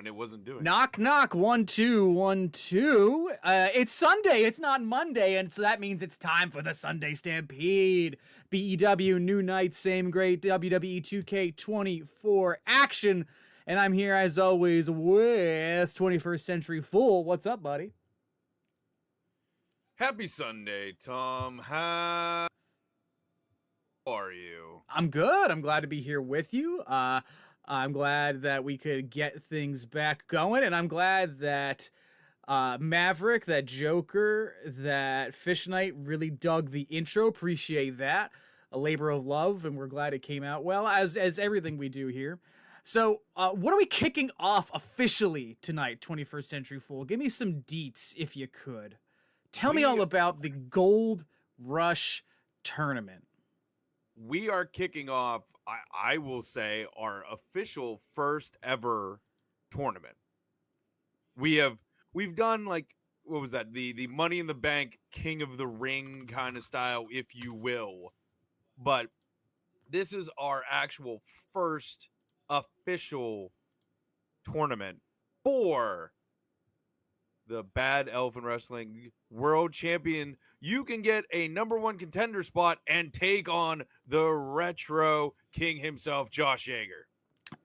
it wasn't doing. Knock, knock, 1, 2, 1, 2. It's Sunday, it's not Monday, and so that means it's time for the Sunday Stampede. BEW, new night, same great WWE 2K24 action. And I'm here, as always, with 21st Century Fool. What's up, buddy? Happy Sunday, Tom. How are you? I'm good. I'm glad to be here with you. I'm glad that we could get things back going, and I'm glad that Maverick, that Joker, that Fish Knight really dug the intro. Appreciate that. A labor of love, and we're glad it came out well, as everything we do here. So, what are we kicking off officially tonight, 21st Century Fool? Give me some deets, if you could. Tell me all about the Gold Rush Tournament. We are kicking off, I will say, our official first ever tournament. We've done, like, what was that? The Money in the Bank, King of the Ring kind of style, if you will. But this is our actual first official tournament for the Bad Elephant Wrestling World Champion. You can get a #1 contender spot and take on the Retro King himself, Josh Yeager.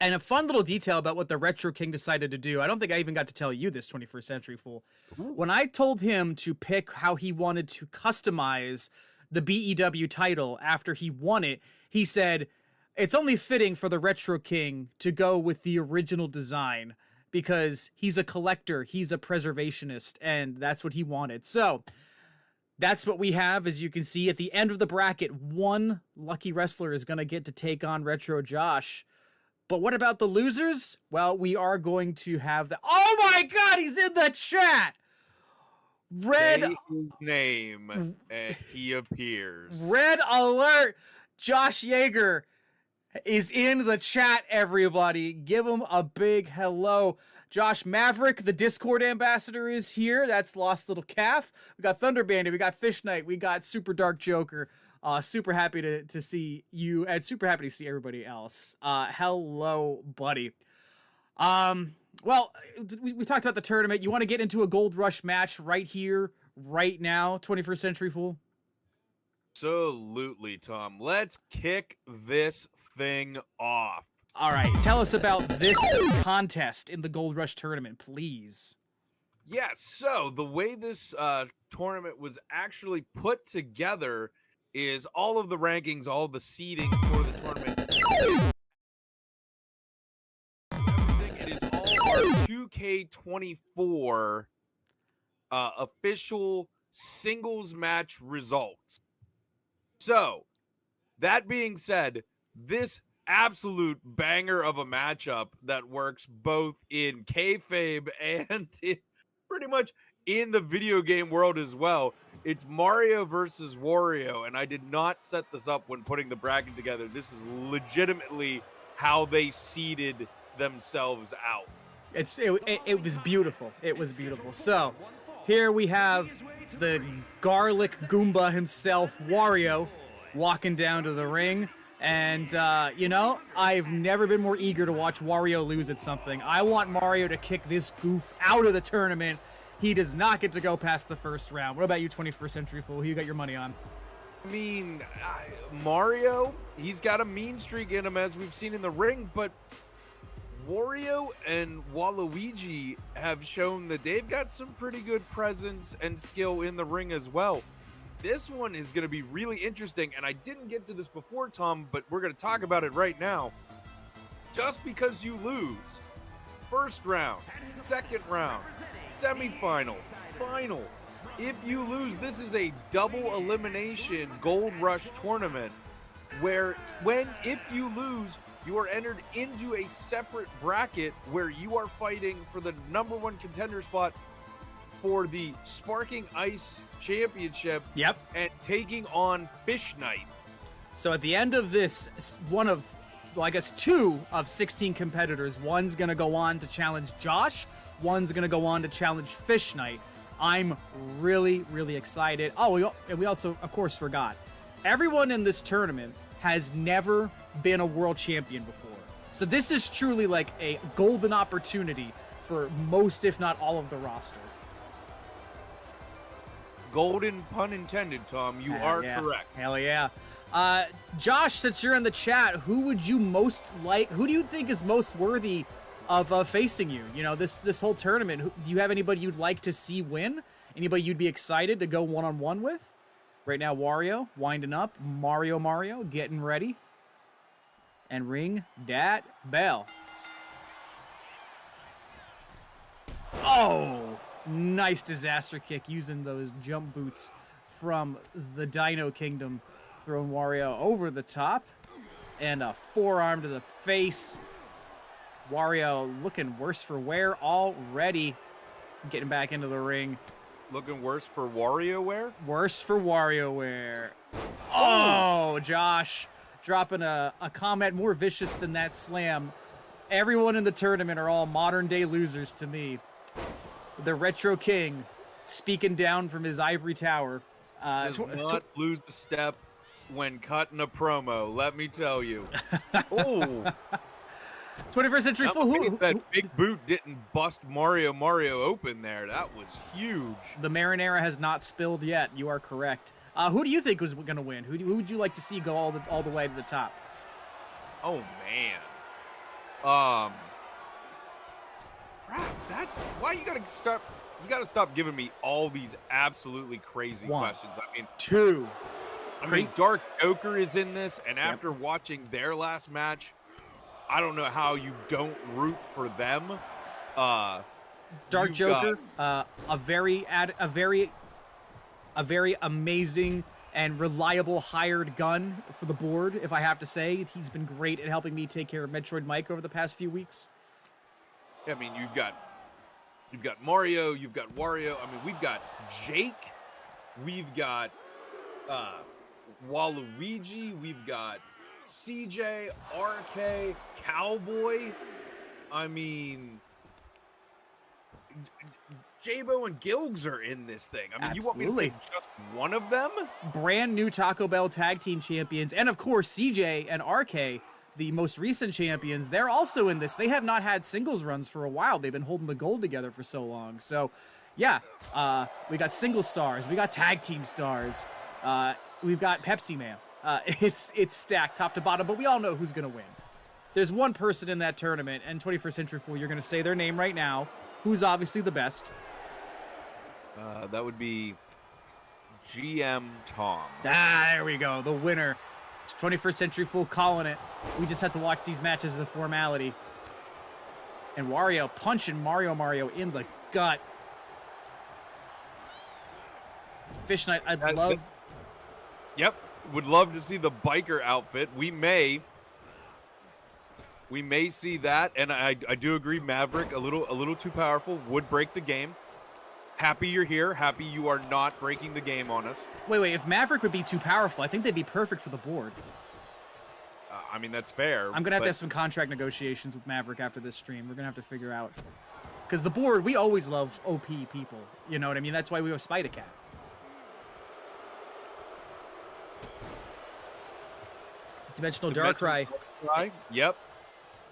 And a fun little detail about what the Retro King decided to do. I don't think I even got to tell you this, 21st Century Fool. Ooh. When I told him to pick how he wanted to customize the BEW title after he won it, he said, it's only fitting for the Retro King to go with the original design because he's a collector, he's a preservationist, and that's what he wanted. So that's what we have. As you can see, at the end of the bracket, one lucky wrestler is going to get to take on Retro Josh. But what about the losers? Well, we are going to have the... Oh my God, he's in the chat! Red... Say his name, and he appears. Red alert! Josh Yeager is in the chat, everybody. Give him a big hello. Josh Maverick, the Discord ambassador, is here. That's Lost Little Calf. We got Thunder Bandit. We got Fish Knight. We got Super Dark Joker. Super happy to see you, and super happy to see everybody else. Hello, buddy. Well, we talked about the tournament. You want to get into a Gold Rush match right here, right now, 21st Century Fool? Absolutely, Tom. Let's kick this thing off. All right, tell us about this contest in the Gold Rush tournament, please. Yeah, so the way this tournament was actually put together is all of the rankings, all the seeding for the tournament. Everything, it is all our 2K24 official singles match results. So, that being said, this absolute banger of a matchup that works both in kayfabe and pretty much in the video game world as well. It's Mario versus Wario, and I did not set this up when putting the bracket together. This is legitimately how they seeded themselves out. It was beautiful. It was beautiful. So, here we have the garlic Goomba himself, Wario, walking down to the ring. And, you know, I've never been more eager to watch Wario lose at something. I want Mario to kick this goof out of the tournament. He does not get to go past the first round. What about you, 21st Century Fool? Who you got your money on? I mean, Mario, he's got a mean streak in him, as we've seen in the ring, but Wario and Waluigi have shown that they've got some pretty good presence and skill in the ring as well. This one is going to be really interesting, and I didn't get to this before, Tom, but we're going to talk about it right now. Just because you lose, first round, second round, semifinal, final, if you lose, this is a double elimination Gold Rush tournament where if you lose, you are entered into a separate bracket where you are fighting for the #1 contender spot for the Sparking Ice Championship. Yep. And taking on Fish Knight. So at the end of this, one of, well, I guess 2 of 16 competitors, one's going to go on to challenge Josh, one's going to go on to challenge Fish Knight. I'm really, really excited. Oh, we also, of course, forgot. Everyone in this tournament has never been a world champion before. So this is truly like a golden opportunity for most, if not all, of the roster. Golden pun intended, Tom. You are correct. Hell yeah. Josh, since you're in the chat, who would you most like? Who do you think is most worthy of facing you? You know, this whole tournament. Do you have anybody you'd like to see win? Anybody you'd be excited to go one-on-one with? Right now, Wario winding up. Mario getting ready. And ring that bell. Oh, nice disaster kick using those jump boots from the Dino Kingdom. Throwing Wario over the top. And a forearm to the face. Wario looking worse for wear already. Getting back into the ring. Looking worse for WarioWare? Worse for WarioWare. Oh, Josh. Dropping a comment more vicious than that slam. Everyone in the tournament are all modern day losers to me. The Retro King speaking down from his ivory tower. Does not lose the step when cutting a promo, let me tell you. Oh. 21st Century Fool. That big boot didn't bust Mario open there. That was huge. The marinara has not spilled yet. You are correct. Who do you think was going to win? Who would you like to see go all the way to the top? Oh man. Crap, that's why you gotta stop. You gotta stop giving me all these absolutely crazy questions. I mean, two. I mean, Dark Joker is in this, and after watching their last match, I don't know how you don't root for them. Dark Joker, a very amazing and reliable hired gun for the board, if I have to say. He's been great at helping me take care of Metroid Mike over the past few weeks. I mean, you've got Mario, you've got Wario. I mean, we've got Jake, we've got Waluigi, we've got CJ, RK, Cowboy. I mean, Jabo and Gilgs are in this thing. I mean, Absolutely. You want me to pick just one of them? Brand new Taco Bell tag team champions. And of course, CJ and RK, the most recent champions, they're also in this. They have not had singles runs for a while. They've been holding the gold together for so long. So, yeah, we got single stars. We got tag team stars. We've got Pepsi Man. It's stacked top to bottom, but we all know who's going to win. There's one person in that tournament, and 21st Century Fool, you're going to say their name right now, who's obviously the best. That would be GM Tom. There we go, the winner. 21st Century Fool calling it. We just have to watch these matches as a formality. And Wario punching Mario in the gut. Fish Knight, I'd love... Yep, would love to see the biker outfit. We may see that, and I do agree, Maverick, a little too powerful, would break the game. Happy you're here. Happy you are not breaking the game on us. Wait, if Maverick would be too powerful, I think they'd be perfect for the board. I mean, that's fair. I'm going to have some contract negotiations with Maverick after this stream. We're going to have to figure out. Because the board, we always love OP people. You know what I mean? That's why we have Spider-Cat. Dimensional Darkrai. Yep.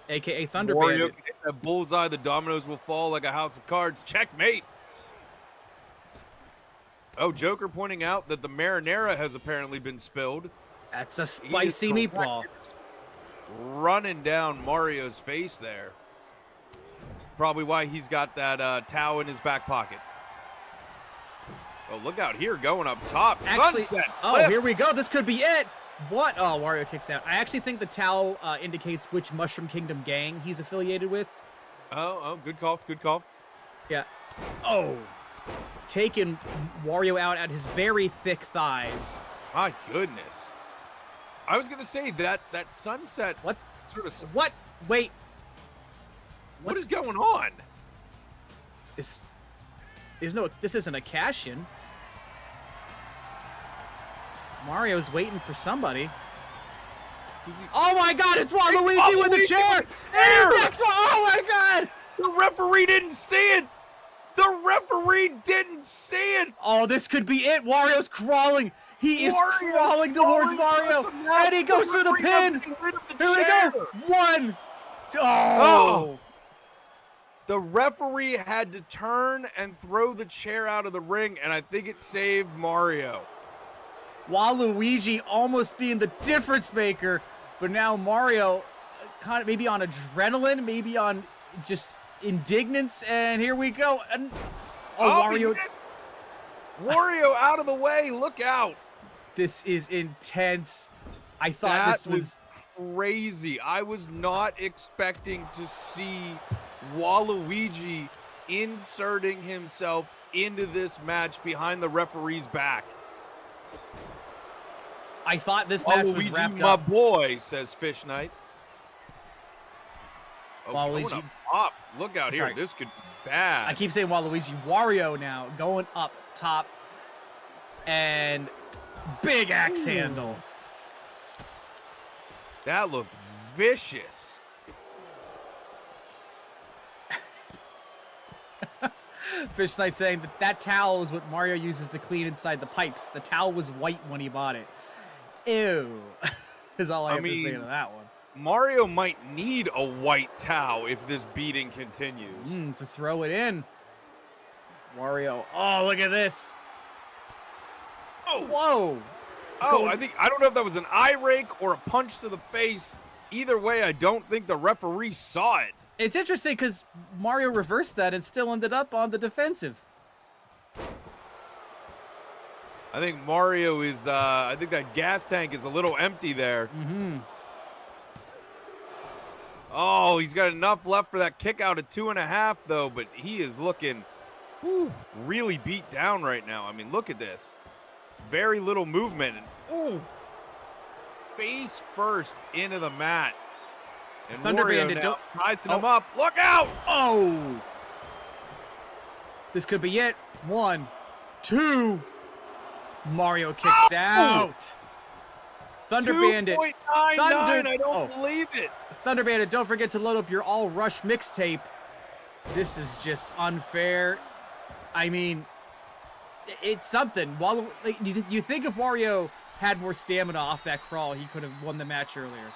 A.K.A. Thunder Wario Bandit. can hit that bullseye. The dominoes will fall like a house of cards. Checkmate. Oh, Joker pointing out that the marinara has apparently been spilled. That's a spicy meatball. Running down Mario's face there. Probably why he's got that towel in his back pocket. Oh, look out here going up top. Actually, Sunset. Oh, here we go. This could be it. What? Oh, Wario kicks out. I actually think the towel indicates which Mushroom Kingdom gang he's affiliated with. Oh, good call. Good call. Yeah. Oh. Taking Wario out at his very thick thighs. My goodness. I was gonna say that sunset. What? Sort of. What? Wait. What is going on? This isn't a cash-in. Mario's waiting for somebody. Oh my God! It's Waluigi with the chair. Oh my God! The referee didn't see it. The referee didn't see it. Oh, this could be it. Wario's crawling. He is crawling towards Mario, and he goes for the pin. Here we go. One. Oh. The referee had to turn and throw the chair out of the ring, and I think it saved Mario. Waluigi almost being the difference maker, but now Mario kind of maybe on adrenaline, maybe on just indignance, and here we go. And Wario. Wario out of the way, look out. This is intense. I thought this was crazy. I was not expecting to see Waluigi inserting himself into this match behind the referee's back. I thought this match was wrapped my up. boy, says Fish Knight. Oh, Waluigi. Up. Look out here. This could be bad. I keep saying Waluigi. Wario now going up top. And big axe handle. That looked vicious. Fish Knight saying that towel is what Mario uses to clean inside the pipes. The towel was white when he bought it. Ew. Is all I have to say to that one. Mario might need a white towel if this beating continues. To throw it in. Wario. Oh, look at this. Oh. Whoa. Oh, I don't know if that was an eye rake or a punch to the face. Either way, I don't think the referee saw it. It's interesting because Mario reversed that and still ended up on the defensive. I think Mario is, I think that gas tank is a little empty there. Oh, he's got enough left for that kick out at 2.5, though, but he is looking really beat down right now. I mean, look at this. Very little movement. Face first into the mat. And Thunder Wario Bandit, now sizing him up. Look out! Oh! This could be it. 1, 2. Mario kicks out. Thunder Bandit. 2.99. I don't believe it. Thunder Bandit, don't forget to load up your All Rush mixtape. This is just unfair. I mean, it's something. You think if Wario had more stamina off that crawl, he could have won the match earlier.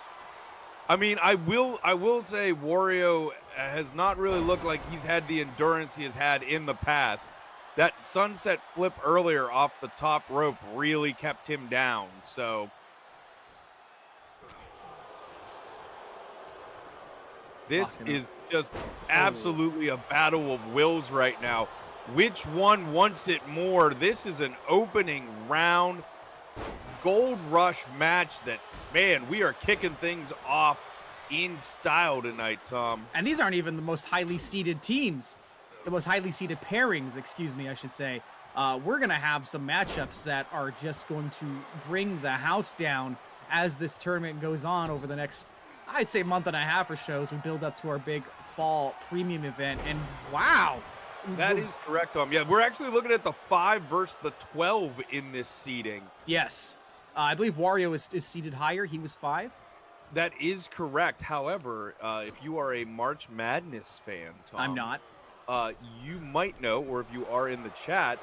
I mean, I will say Wario has not really looked like he's had the endurance he has had in the past. That sunset flip earlier off the top rope really kept him down. So this is just absolutely a battle of wills right now. Which one wants it more? This is an opening round Gold Rush match that, man, we are kicking things off in style tonight, Tom. And these aren't even the most highly seeded teams. The most highly seeded pairings, excuse me, I should say. We're going to have some matchups that are just going to bring the house down as this tournament goes on over the next, I'd say, month and a half or so as we build up to our big fall premium event. And wow. That is correct, Tom. Yeah, we're actually looking at the 5 versus the 12 in this seeding. Yes. I believe Wario is seated higher. He was 5. That is correct. However, if you are a March Madness fan, Tom. I'm not. You might know, or if you are in the chat,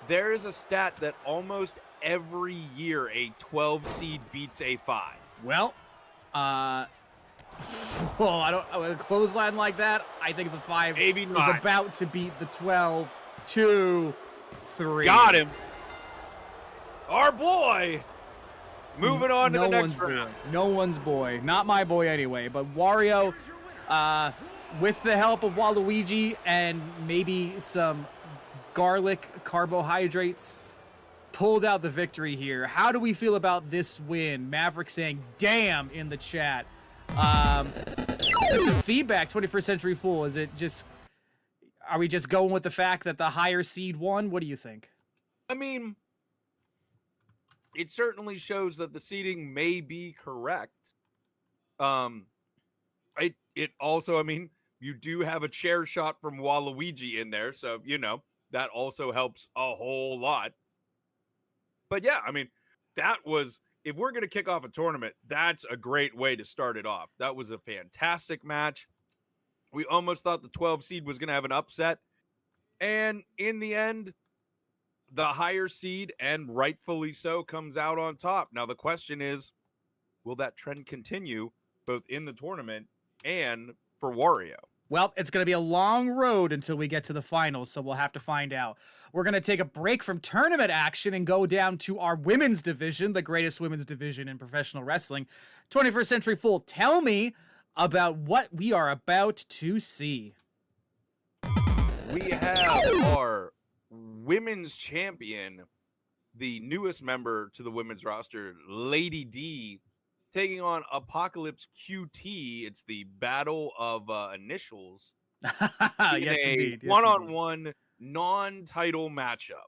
there is a stat that almost every year a 12 seed beats a 5. Well, a clothesline like that, I think the 5 Maybe is not. about to beat the 12. 2, 3. Got him. Our boy. Moving on to the next round. No one's boy. Not my boy anyway. But Wario, with the help of Waluigi and maybe some garlic carbohydrates, pulled out the victory here. How do we feel about this win? Maverick saying, damn, in the chat. Some feedback, 21st Century Fool. Is it just, are we just going with the fact that the higher seed won? What do you think? I mean, it certainly shows that the seeding may be correct. It also, I mean, you do have a chair shot from Waluigi in there, so, you know, that also helps a whole lot. But yeah, I mean, that was, if we're going to kick off a tournament, that's a great way to start it off. That was a fantastic match. We almost thought the 12 seed was going to have an upset. And in the end, the higher seed, and rightfully so, comes out on top. Now, the question is, will that trend continue both in the tournament and for Wario? Well, it's going to be a long road until we get to the finals, so we'll have to find out. We're going to take a break from tournament action and go down to our women's division, the greatest women's division in professional wrestling. 21st Century Fool, tell me about what we are about to see. We have our women's champion, the newest member to the women's roster, Lady D, taking on Apocalypse QT. It's the battle of initials. Yes, indeed. One-on-one non-title matchup.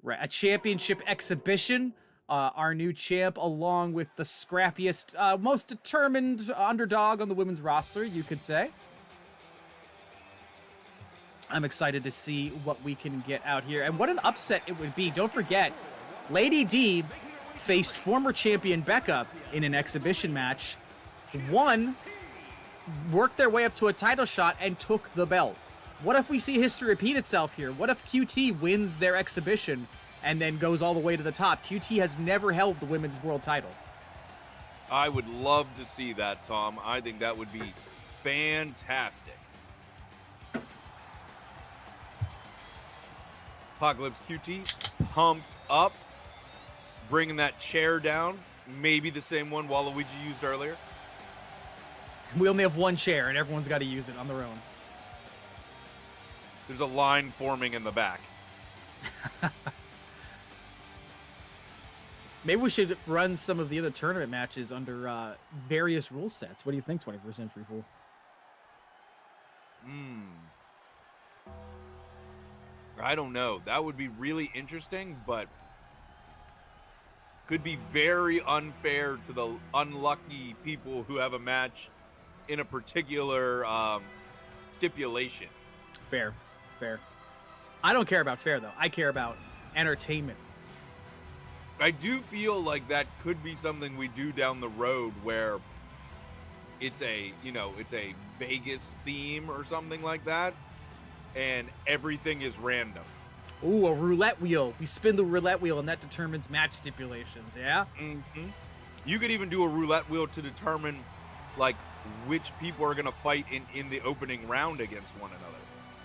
Right, a championship exhibition. Our new champ, along with the scrappiest, most determined underdog on the women's roster, you could say. I'm excited to see what we can get out here. And what an upset it would be. Don't forget, Lady D faced former champion Becca in an exhibition match, won, worked their way up to a title shot, and took the belt. What if we see history repeat itself here? What if QT wins their exhibition and then goes all the way to the top? QT has never held the women's world title. I would love to see that, Tom. I think that would be fantastic. Apocalypse QT pumped up, bringing that chair down, maybe the same one Waluigi used earlier. We only have one chair, and everyone's got to use it on their own. There's a line forming in the back. Maybe we should run some of the other tournament matches under various rule sets. What do you think, 21st Century Fool? I don't know. That would be really interesting, but could be very unfair to the unlucky people who have a match in a particular stipulation. Fair. I don't care about fair, though. I care about entertainment. I do feel like that could be something we do down the road where it's a Vegas theme or something like that, and everything is random. Ooh, a roulette wheel. We spin the roulette wheel, and that determines match stipulations, yeah? Mm-hmm. You could even do a roulette wheel to determine, like, which people are going to fight in the opening round against one another.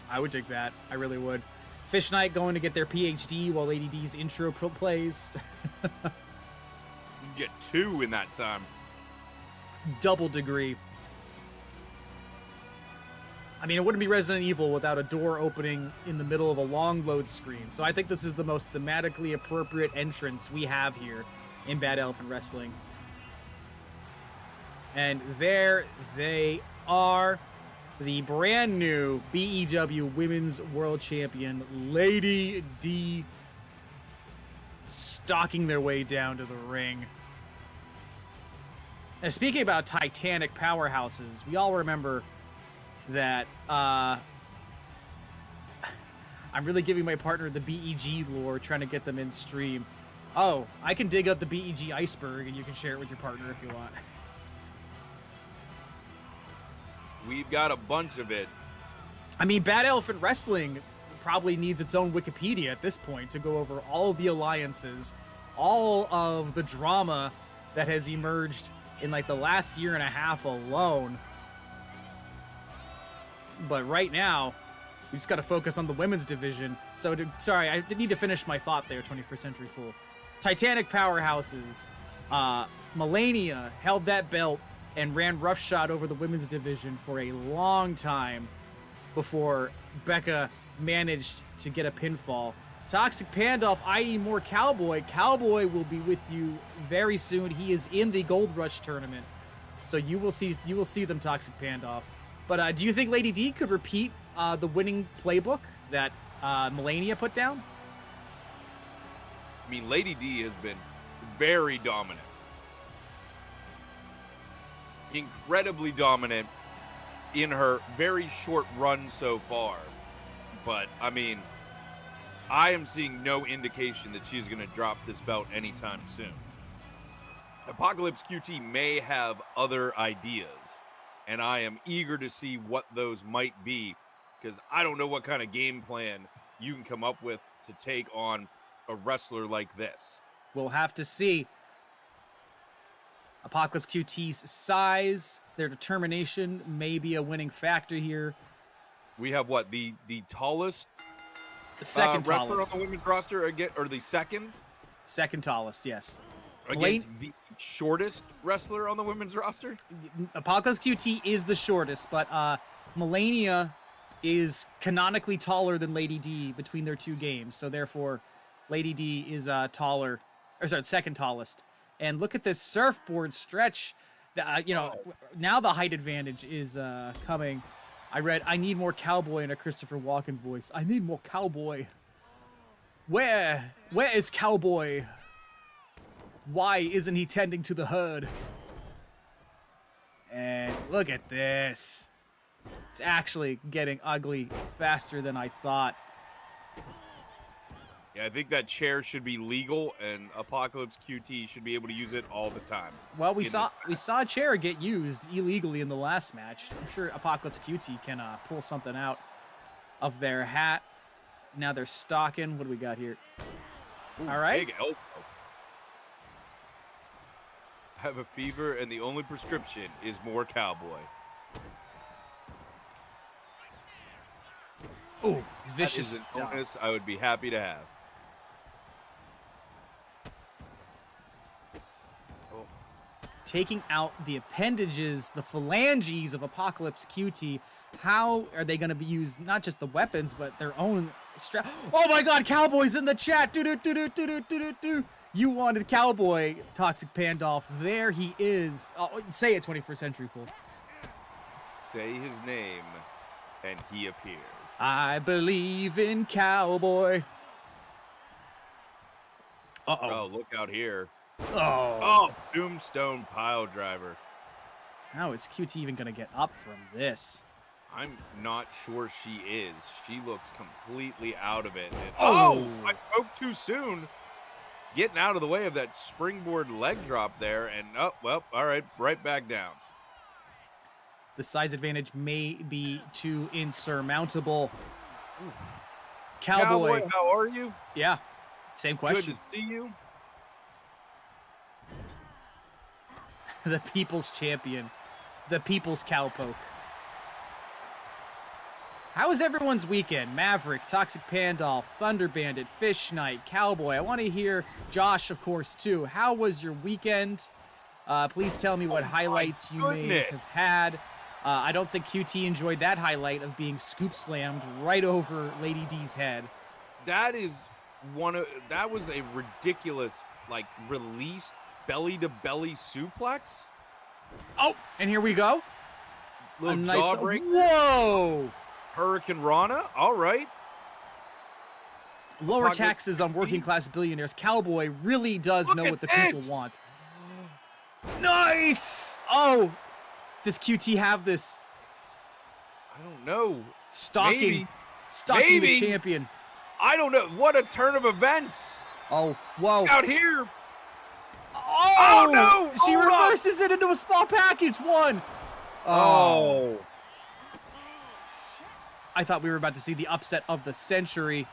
I would take that. I really would. Fish Knight going to get their PhD while Lady D's intro plays. You can get 2 in that time. Double degree. I mean, it wouldn't be Resident Evil without a door opening in the middle of a long load screen. So I think this is the most thematically appropriate entrance we have here in Bad Elephant Wrestling. And there they are. The brand new BEW Women's World Champion, Lady D, stalking their way down to the ring. Now, speaking about Titanic powerhouses, we all remember that I'm really giving my partner the BEG lore, trying to get them in stream. Oh, I can dig up the BEG iceberg, and you can share it with your partner if you want. We've got a bunch of it. I mean, Bad Elephant Wrestling probably needs its own Wikipedia at this point to go over all of the alliances, all of the drama that has emerged in like the last year and a half alone. But right now, we just got to focus on the women's division. So, sorry, I did need to finish my thought there, 21st Century Fool. Titanic powerhouses. Melania held that belt and ran roughshod over the women's division for a long time before Becca managed to get a pinfall. Toxic Pandolf, i.e. more Cowboy. Cowboy will be with you very soon. He is in the Gold Rush tournament, so you will see them, Toxic Pandolf. But do you think Lady D could repeat the winning playbook that Melania put down? I mean, Lady D has been very dominant. Incredibly dominant in her very short run so far. But, I mean, I am seeing no indication that she's going to drop this belt anytime soon. Apocalypse QT may have other ideas, and I am eager to see what those might be, because I don't know what kind of game plan you can come up with to take on a wrestler like this. We'll have to see. Apocalypse QT's size, their determination may be a winning factor here. We have what, the tallest The second wrestler tallest. on the women's roster again, or the second Second tallest, yes. against the shortest wrestler on the women's roster. Apocalypse QT is the shortest, but Melania is canonically taller than Lady D between their two games. So therefore, Lady D is taller, or sorry, second tallest. And look at this surfboard stretch. Now the height advantage is coming. I read, I need more cowboy in a Christopher Walken voice. I need more cowboy. Where is cowboy? Why isn't he tending to the herd? And look at this. It's actually getting ugly faster than I thought. Yeah, I think that chair should be legal, and Apocalypse QT should be able to use it all the time. Well, we saw a chair get used illegally in the last match. I'm sure Apocalypse QT can pull something out of their hat. Now they're stalking. What do we got here? Ooh, all right. Big elbow. I have a fever, and the only prescription is more cowboy. Ooh, vicious that is an bonus I would be happy to have. Oh. Taking out the appendages, the phalanges of Apocalypse QT. How are they going to be used? Not just the weapons, but their own strap. Oh my God, Cowboy's in the chat. Do. You wanted Cowboy, Toxic Pandolph. There he is. Oh, say it, 21st Century Fool. Say his name, and he appears. I believe in Cowboy. Uh-oh. Oh, look out here. Oh. Tombstone pile driver. How is QT even going to get up from this? I'm not sure she is. She looks completely out of it. And, Oh! I spoke too soon. Getting out of the way of that springboard leg drop there. And, all right, right back down. The size advantage may be too insurmountable. Ooh. Cowboy, how are you? Yeah, same question. Good to see you. The people's champion. The people's cowpoke. How was everyone's weekend? Maverick, Toxic Pandolph, Thunder Bandit, Fish Knight, Cowboy. I want to hear Josh, of course, too. How was your weekend? Please tell me what highlights you may have had. I don't think QT enjoyed that highlight of being scoop slammed right over Lady D's head. That was a ridiculous, release belly to belly suplex. Oh, and here we go. Little nice jawbreaker. Whoa! Hurricane Rana. All right. Lower taxes on working class billionaires. Cowboy really does know what the people want. Nice! Oh, does QT have this? I don't know. Stalking Maybe. the champion. I don't know. What a turn of events. Oh, whoa. Out here. Oh, no. She Hold reverses it into a small package. One. Oh. I thought we were about to see the upset of the century.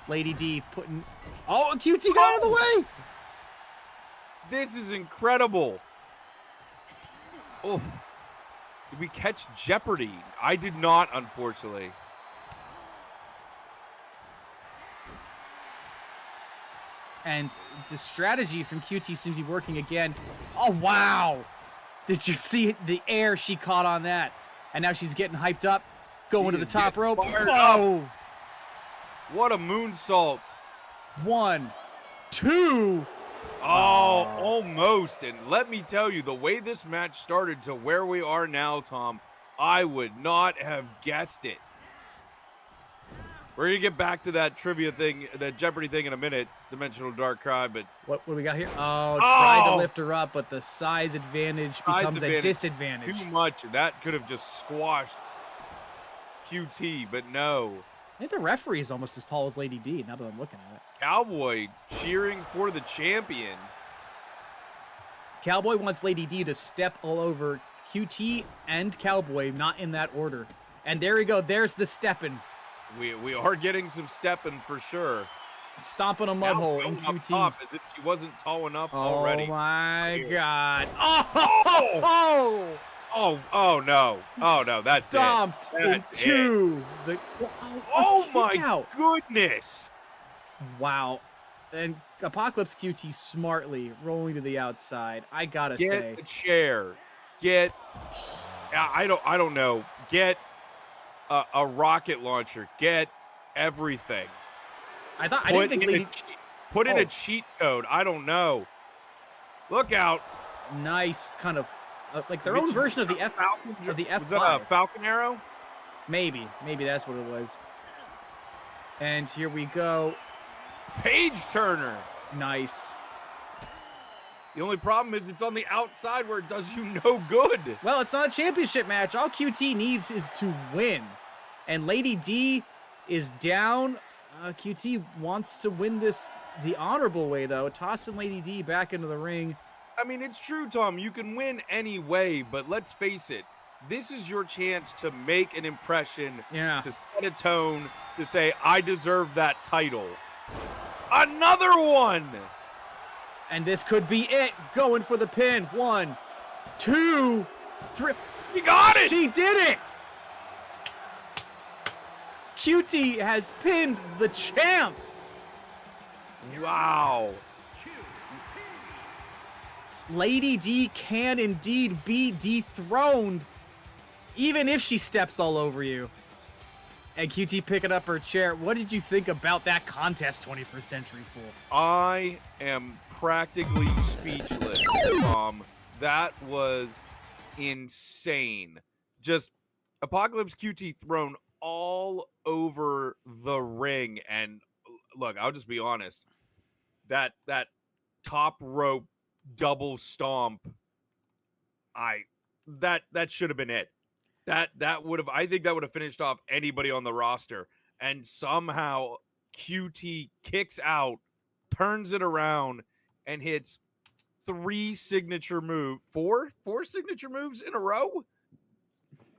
Lady D putting... Oh, QT got out of the way. This is incredible. Oh. Did we catch Jeopardy? I did not, unfortunately. And the strategy from QT seems to be working again. Oh, wow. Did you see the air she caught on that? And now she's getting hyped up, going to the top rope. Whoa. What a moonsault. 1, 2. Oh, almost. And let me tell you, the way this match started to where we are now, Tom, I would not have guessed it. We're going to get back to that trivia thing, that Jeopardy thing in a minute, Dimensional Dark Cry, but... What do we got here? Oh, tried to lift her up, but the size advantage becomes a disadvantage. Too much. That could have just squashed QT, but no. I think the referee is almost as tall as Lady D, now that I'm looking at it. Cowboy cheering for the champion. Cowboy wants Lady D to step all over QT and Cowboy, not in that order. And there we go. There's the stepping. We are getting some stepping for sure. Stomping a mud Now hole in going up QT. top as if she wasn't tall enough already. Oh my Here. God. Oh! Oh! Oh no. Oh no, that's Stomped it. That's into the Oh kick my out. goodness. Wow. And Apocalypse QT smartly rolling to the outside. I gotta say. Get a chair. Get I don't know. Get a rocket launcher. Get everything. I didn't think Lady Put in a cheat code. I don't know. Look out. Nice kind of like their own version of the F5. Was that a Falcon Arrow? Maybe that's what it was. And here we go. Page Turner. Nice. The only problem is it's on the outside where it does you no good. Well, it's not a championship match. All QT needs is to win. And Lady D is down. QT wants to win this the honorable way, though. Tossing Lady D back into the ring. I mean, it's true, Tom. You can win any way, but let's face it. This is your chance to make an impression, to set a tone, to say, I deserve that title. Another one! And this could be it. Going for the pin. 1, 2, 3. She got it! She did it! QT has pinned the champ. Wow. Lady D can indeed be dethroned, even if she steps all over you. And QT picking up her chair. What did you think about that contest, 21st Century Fool? I am practically speechless, Tom. That was insane. Just Apocalypse QT thrown all over the ring. And look, I'll just be honest. That top rope double stomp, that should have been it. That would have, I think that would have finished off anybody on the roster. And somehow QT kicks out, turns it around, and hits 4 signature moves in a row,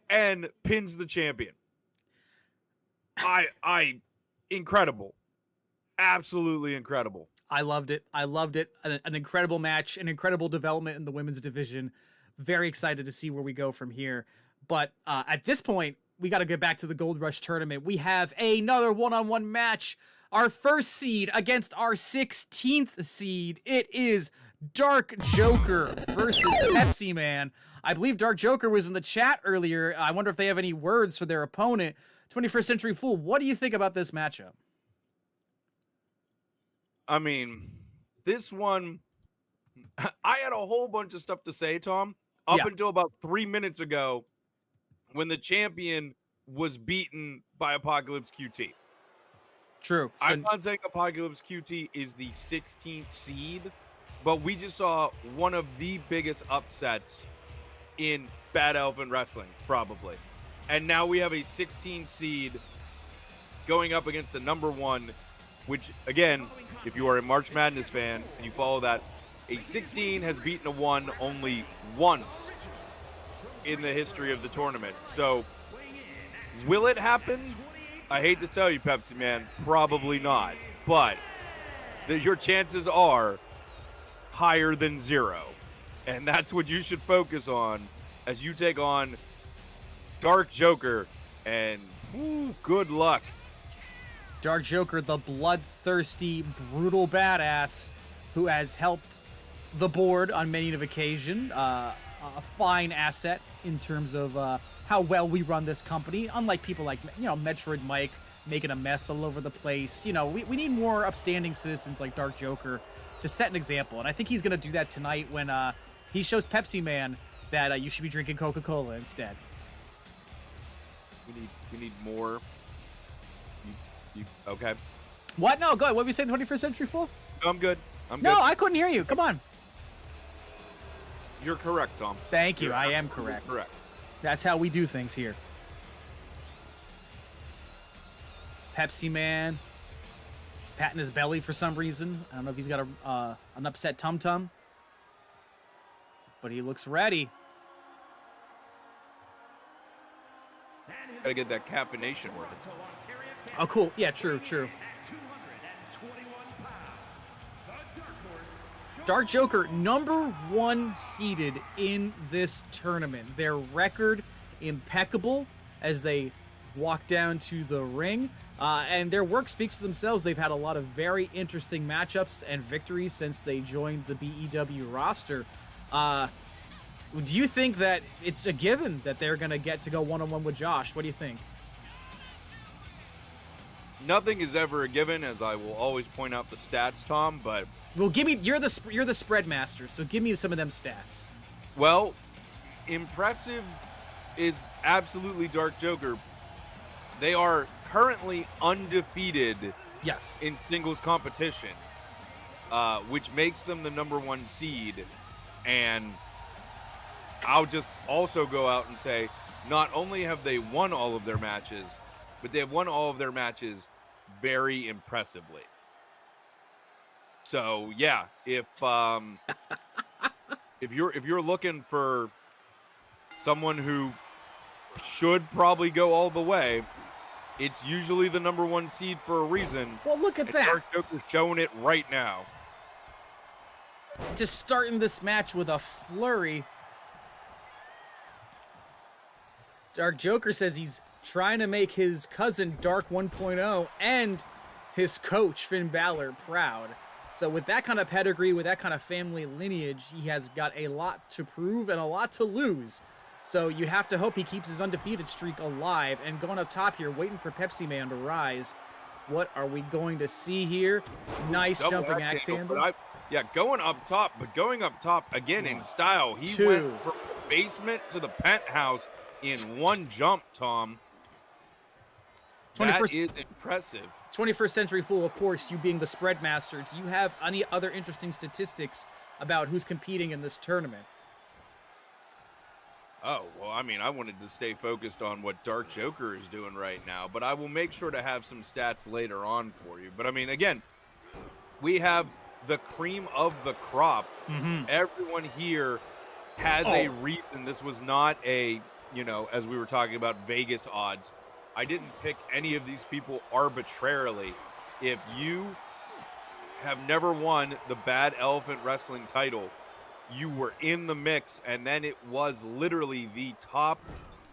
and pins the champion. Incredible. Absolutely incredible. I loved it. An incredible match, an incredible development in the women's division. Very excited to see where we go from here. But at this point, we got to get back to the Gold Rush tournament. We have another one-on-one match. Our first seed against our 16th seed. It is Dark Joker versus Pepsi Man. I believe Dark Joker was in the chat earlier. I wonder if they have any words for their opponent. 21st Century Fool, what do you think about this matchup? I mean, this one, I had a whole bunch of stuff to say, Tom, up until about 3 minutes ago when the champion was beaten by Apocalypse QT. True. So, I'm not saying Apocalypse QT is the 16th seed, but we just saw one of the biggest upsets in Bad Elephant Wrestling, probably. And now we have a 16 seed going up against the number 1, which, again, if you are a March Madness fan and you follow that, a 16 has beaten a 1 only once in the history of the tournament. So, will it happen? I hate to tell you, Pepsi Man, probably not. But your chances are higher than 0. And that's what you should focus on as you take on Dark Joker. And good luck. Dark Joker, the bloodthirsty, brutal badass who has helped the board on many an occasion. A fine asset in terms of how well we run this company. Unlike people like, Metroid Mike making a mess all over the place. We need more upstanding citizens like Dark Joker to set an example. And I think he's going to do that tonight when he shows Pepsi Man that you should be drinking Coca-Cola instead. We need more. Okay. What? No, go ahead. What did we say, 21st Century Fool? I'm good. I'm No, good. I couldn't hear you. Come on. You're correct, Tom. Thank you. I am correct. Correct. That's how we do things here. Pepsi Man patting his belly for some reason. I don't know if he's got an upset tum-tum, but he looks ready. Gotta get that caffeination working. Oh, cool. Yeah, true. Dark Joker, number 1 seeded in this tournament. Their record impeccable as they walk down to the ring. And their work speaks for themselves. They've had a lot of very interesting matchups and victories since they joined the BEW roster. Do you think that it's a given that they're going to get to go one-on-one with Josh? What do you think? Nothing is ever a given, as I will always point out the stats, Tom, but... Well, give me, you're the spread master, so give me some of them stats. Well, impressive is absolutely Dark Joker. They are currently undefeated Yes. in singles competition, which makes them the number 1 seed. And I'll just also go out and say, not only have they won all of their matches, but they have won all of their matches very impressively. So yeah, if you're looking for someone who should probably go all the way, it's usually the number 1 seed for a reason. Well, look at that. Dark Joker's showing it right now. Just starting this match with a flurry. Dark Joker says he's trying to make his cousin Dark 1.0 and his coach Finn Balor proud. So with that kind of pedigree, with that kind of family lineage, he has got a lot to prove and a lot to lose. So you have to hope he keeps his undefeated streak alive. And going up top here, waiting for Pepsi Man to rise. What are we going to see here? Nice jumping axe handle. Yeah, going up top, but going up top again in style. He went from the basement to the penthouse in one jump, Tom. That is impressive. 21st Century Fool, of course, you being the spread master, do you have any other interesting statistics about who's competing in this tournament? Oh, well, I mean, I wanted to stay focused on what Dark Joker is doing right now, but I will make sure to have some stats later on for you. But, I mean, again, we have the cream of the crop. Everyone here has a reason. This was not a, as we were talking about Vegas odds. I didn't pick any of these people arbitrarily. If you have never won the Bad Elephant Wrestling title, you were in the mix, and then it was literally the top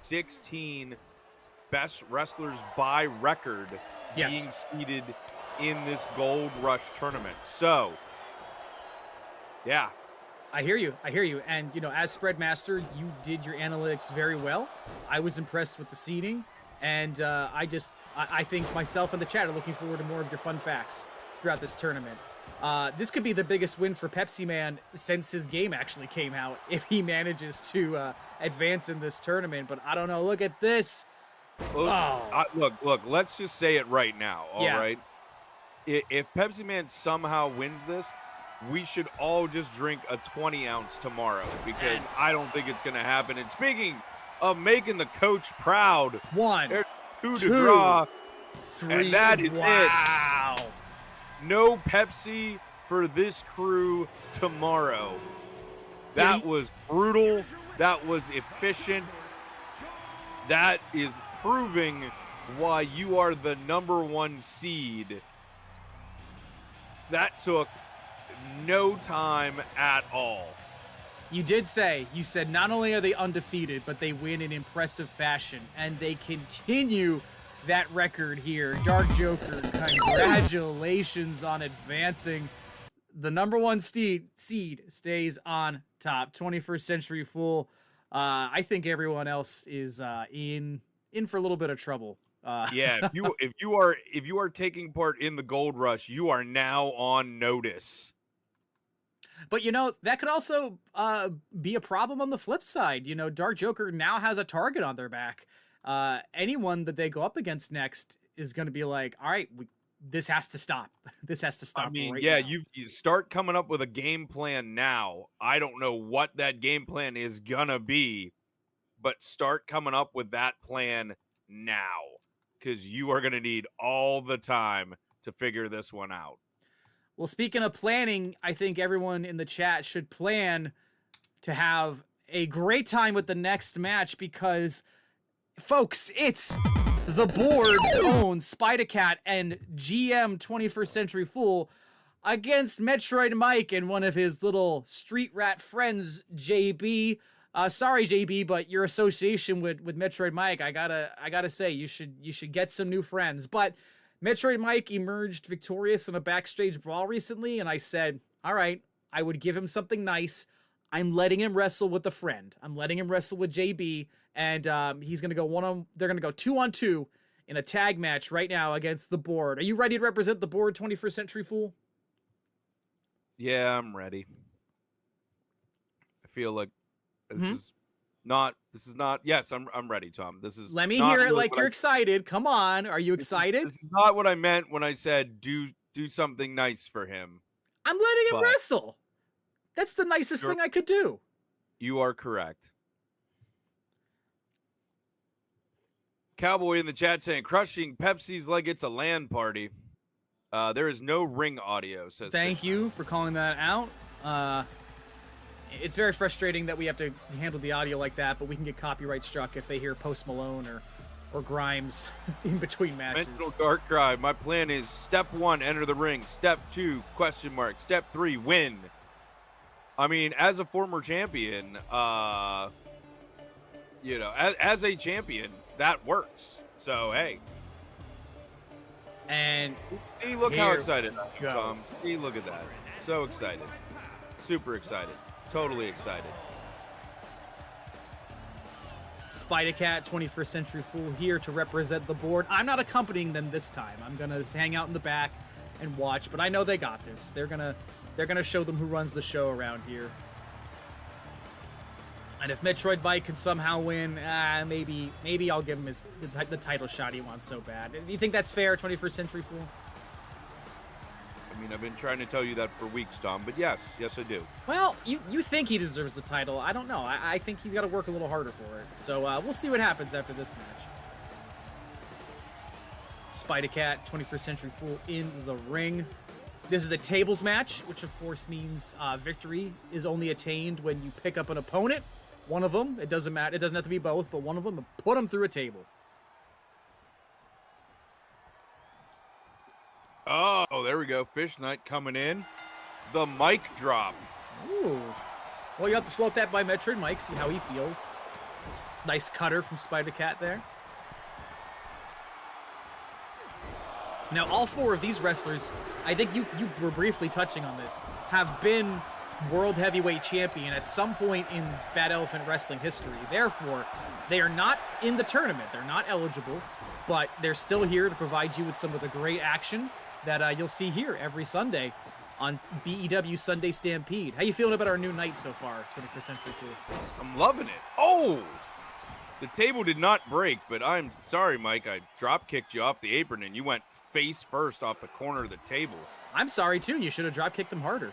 16 best wrestlers by record being seated in this Gold Rush tournament. So, yeah. I hear you. And, as spread master, you did your analytics very well. I was impressed with the seeding. And I think myself and the chat are looking forward to more of your fun facts throughout this tournament. This could be the biggest win for Pepsi Man since his game actually came out, if he manages to advance in this tournament. But I don't know. Look at this. Look, let's just say it right now, all right? If Pepsi Man somehow wins this, we should all just drink a 20-ounce tomorrow, because I don't think it's going to happen. And speaking of making the coach proud, there's two to draw, 3. and that is wow. it. No Pepsi for this crew tomorrow. That was brutal. That was efficient. That is proving why you are the number 1 seed. That took no time at all. You said not only are they undefeated, but they win in impressive fashion, and they continue that record here. Dark Joker, congratulations on advancing. The number 1 seed stays on top. 21st Century Fool. I think everyone else is in for a little bit of trouble. Yeah, if you are taking part in the Gold Rush, you are now on notice. But, that could also be a problem on the flip side. Dark Joker now has a target on their back. Anyone that they go up against next is going to be like, all right, this has to stop. This has to stop. I mean, right yeah, now. you start coming up with a game plan now. I don't know what that game plan is going to be, but start coming up with that plan now, because you are going to need all the time to figure this one out. Well, speaking of planning, I think everyone in the chat should plan to have a great time with the next match, because, folks, it's the board's own Spider-Cat and GM 21st Century Fool against Metroid Mike and one of his little street rat friends, JB. Sorry, JB, but your association with Metroid Mike, I gotta say, you should get some new friends. But Metroid Mike emerged victorious in a backstage brawl recently, and I said, all right, I would give him something nice. I'm letting him wrestle with a friend. I'm letting him wrestle with JB, and he's gonna go they're gonna go 2-on-2 in a tag match right now against the Board. Are you ready to represent the Board, 21st Century Fool? Yeah, I'm ready. I feel like this is not. Yes, I'm ready, Tom. This is. Let me hear it like you're excited. Come on, are you excited? This is not what I meant when I said do something nice for him. I'm letting him wrestle. That's the nicest thing I could do. You are correct. Cowboy in the chat saying, crushing Pepsi's like it's a LAN party. There is no ring audio, says Thank you for calling that out. It's very frustrating that we have to handle the audio like that, but we can get copyright struck if they hear Post Malone or Grimes in between matches. Mental dark drive. My plan is step 1, enter the ring. Step 2, question mark. Step 3, win. I mean, as a former champion, you know, as a champion, that works. So, hey. And see, look how excited I am, Tom. See, look at that. So excited. Super excited. Totally excited. Spider-Cat, 21st Century Fool, here to represent the Board. I'm not accompanying them this time. I'm gonna hang out in the back and watch, but I know they got this. They're gonna show them who runs the show around here. And if Metroid Mike can somehow win, maybe I'll give him the title shot he wants so bad. Do you think that's fair, 21st Century Fool? I mean, I've been trying to tell you that for weeks, Tom, but yes, I do. Well, you think he deserves the title. I don't know. I think he's got to work a little harder for it. So we'll see what happens after this match. Spider-Cat, 21st Century Fool in the ring. This is a tables match, which of course means victory is only attained when you pick up an opponent. One of them, it doesn't matter. It doesn't have to be both, but one of them, put them through a table. Oh, there we go. Fish Knight coming in. The mic drop. Ooh. Well, you have to float that by Metroid Mike, see how he feels. Nice cutter from Spider-Cat there. Now, all 4 of these wrestlers, I think you were briefly touching on this, have been World Heavyweight Champion at some point in Bad Elephant Wrestling history. Therefore, they are not in the tournament. They're not eligible, but they're still here to provide you with some of the great action that you'll see here every Sunday on BEW Sunday Stampede. How you feeling about our new night so far, 21st Century Fool? I'm loving it. Oh! The table did not break, but I'm sorry, Mike. I drop-kicked you off the apron, and you went face first off the corner of the table. I'm sorry, too. You should have drop-kicked him harder.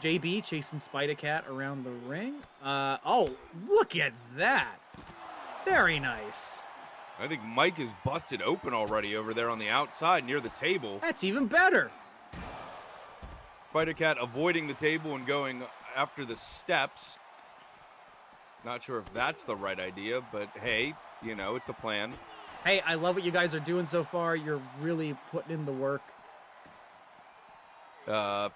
JB chasing Spider-Cat around the ring. Oh, look at that. Very nice. I think Mike is busted open already over there on the outside near the table. That's even better. Spider-Cat avoiding the table and going after the steps. Not sure if that's the right idea, but hey, you know, it's a plan. Hey, I love what you guys are doing so far. You're really putting in the work.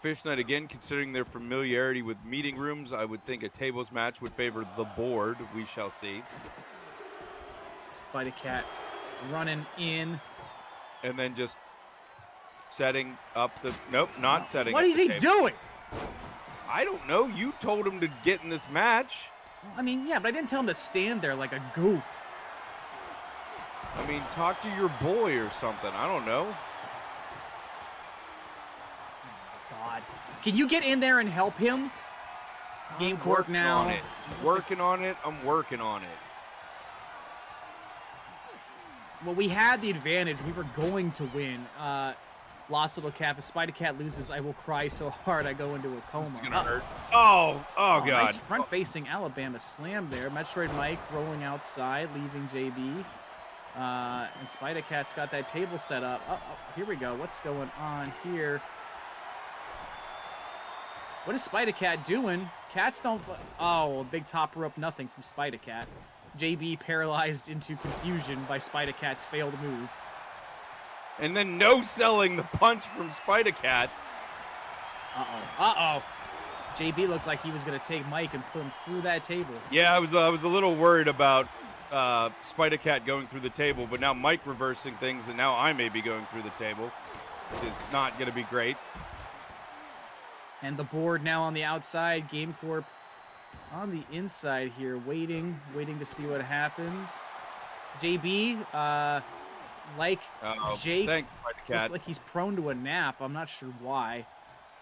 Fish Knight again, considering their familiarity with meeting rooms, I would think a tables match would favor the Board. We shall see. Spider-Cat running in. And then just setting up the... Nope, not setting What up is he table. doing? I don't know. You told him to get in this match. I mean, yeah, but I didn't tell him to stand there like a goof. I mean, talk to your boy or something. I don't know. God. Can you get in there and help him? Game Court now. On it. Working on it. I'm working on it. Well, we had the advantage. We were going to win. Lost Little Calf. If Spider-Cat loses, I will cry so hard I go into a coma. It's gonna hurt. Oh, God. Nice front-facing Alabama slam there. Metroid Mike rolling outside, leaving JB. And Spider-Cat's got that table set up. Oh, here we go. What's going on here? What is Spider-Cat doing? Cats don't... Oh, a big top rope nothing from Spider-Cat. JB paralyzed into confusion by Spider-Cat's failed move. And then no-selling the punch from Spider-Cat. Uh-oh. JB looked like he was going to take Mike and put him through that table. Yeah, I was a little worried about Spider-Cat going through the table, but now Mike reversing things, and now I may be going through the table, which is not going to be great. And the board now on the outside. Game Corp on the inside here, waiting to see what happens. JB, like Jake, looks like he's prone to a nap. I'm not sure why.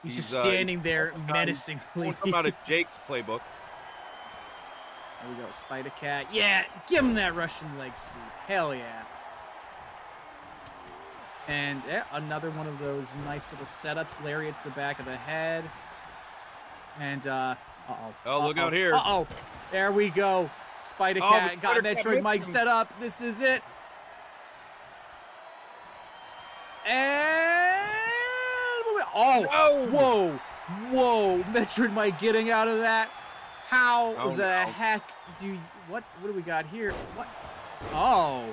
He's just standing there menacingly. Won't come out of Jake's playbook. There we go, Spider-Cat. Yeah, give him that Russian leg sweep. Hell yeah. And yeah, another one of those nice little setups. Lariat to the back of the head. And, Oh, look out here. There we go. Spider-Cat got Metroid Mike set up. This is it. And... whoa. Metroid Mike getting out of that. How heck do you... What do we got here? What? Oh.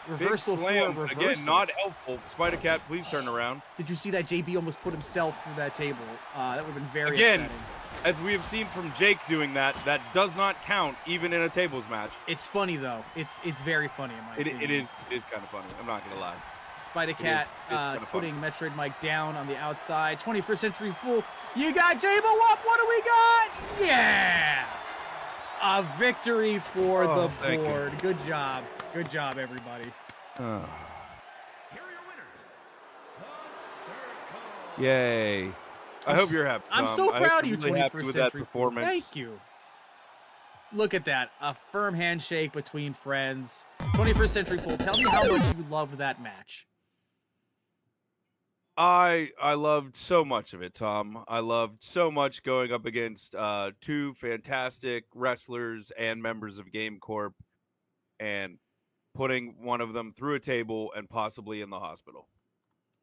Reversal for reversal. Again, not helpful. Spider-Cat, please turn around. Did you see that JB almost put himself through that table? That would have been very upsetting. Again, as we have seen from Jake doing that, that does not count even in a tables match. It's funny, though. It's very funny in my opinion. It is kind of funny. I'm not going to lie. Spider-Cat putting Metroid Mike down on the outside. 21st Century Fool. You got J-Bo up. What do we got? Yeah! A victory for the board. Good job. Good job, everybody. Yay. I hope you're happy, Tom. I'm so proud of you, really 21st Century Fool. Thank you. Look at that. A firm handshake between friends. 21st Century Fool, tell me how much you loved that match. I loved so much of it, Tom. I loved so much going up against two fantastic wrestlers and members of Game Corp and putting one of them through a table and possibly in the hospital.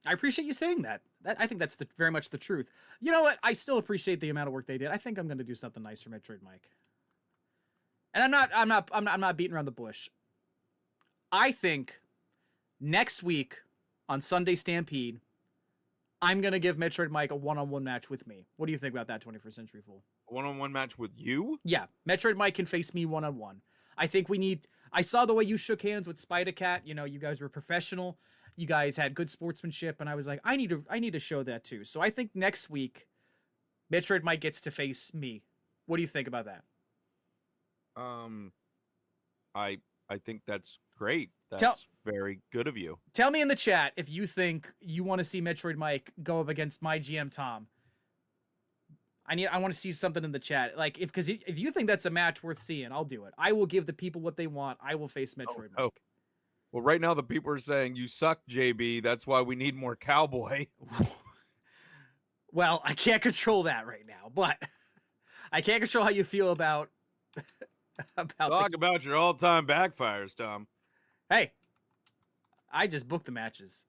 I appreciate you saying that. I think that's very much the truth. You know what? I still appreciate the amount of work they did. I think I'm going to do something nice for Metroid Mike. And I'm not beating around the bush. I think next week on Sunday Stampede, I'm going to give Metroid Mike a one-on-one match with me. What do you think about that, 21st Century Fool? A one-on-one match with you? Yeah, Metroid Mike can face me one-on-one. I think we need... I saw the way you shook hands with Spider-Cat. You know, you guys were professional. You guys had good sportsmanship, and I was like, I need to show that too. So I think next week, Metroid Mike gets to face me. What do you think about that? I think that's great. That's very good of you. Tell me in the chat if you think you want to see Metroid Mike go up against my GM Tom. I want to see something in the chat. Like if you think that's a match worth seeing, I'll do it. I will give the people what they want. I will face Metroid Mike. Well, right now the people are saying you suck, JB. That's why we need more Cowboy. Well, I can't control that right now, but I can't control how you feel about about your all-time backfires, Tom. Hey, I just booked the matches.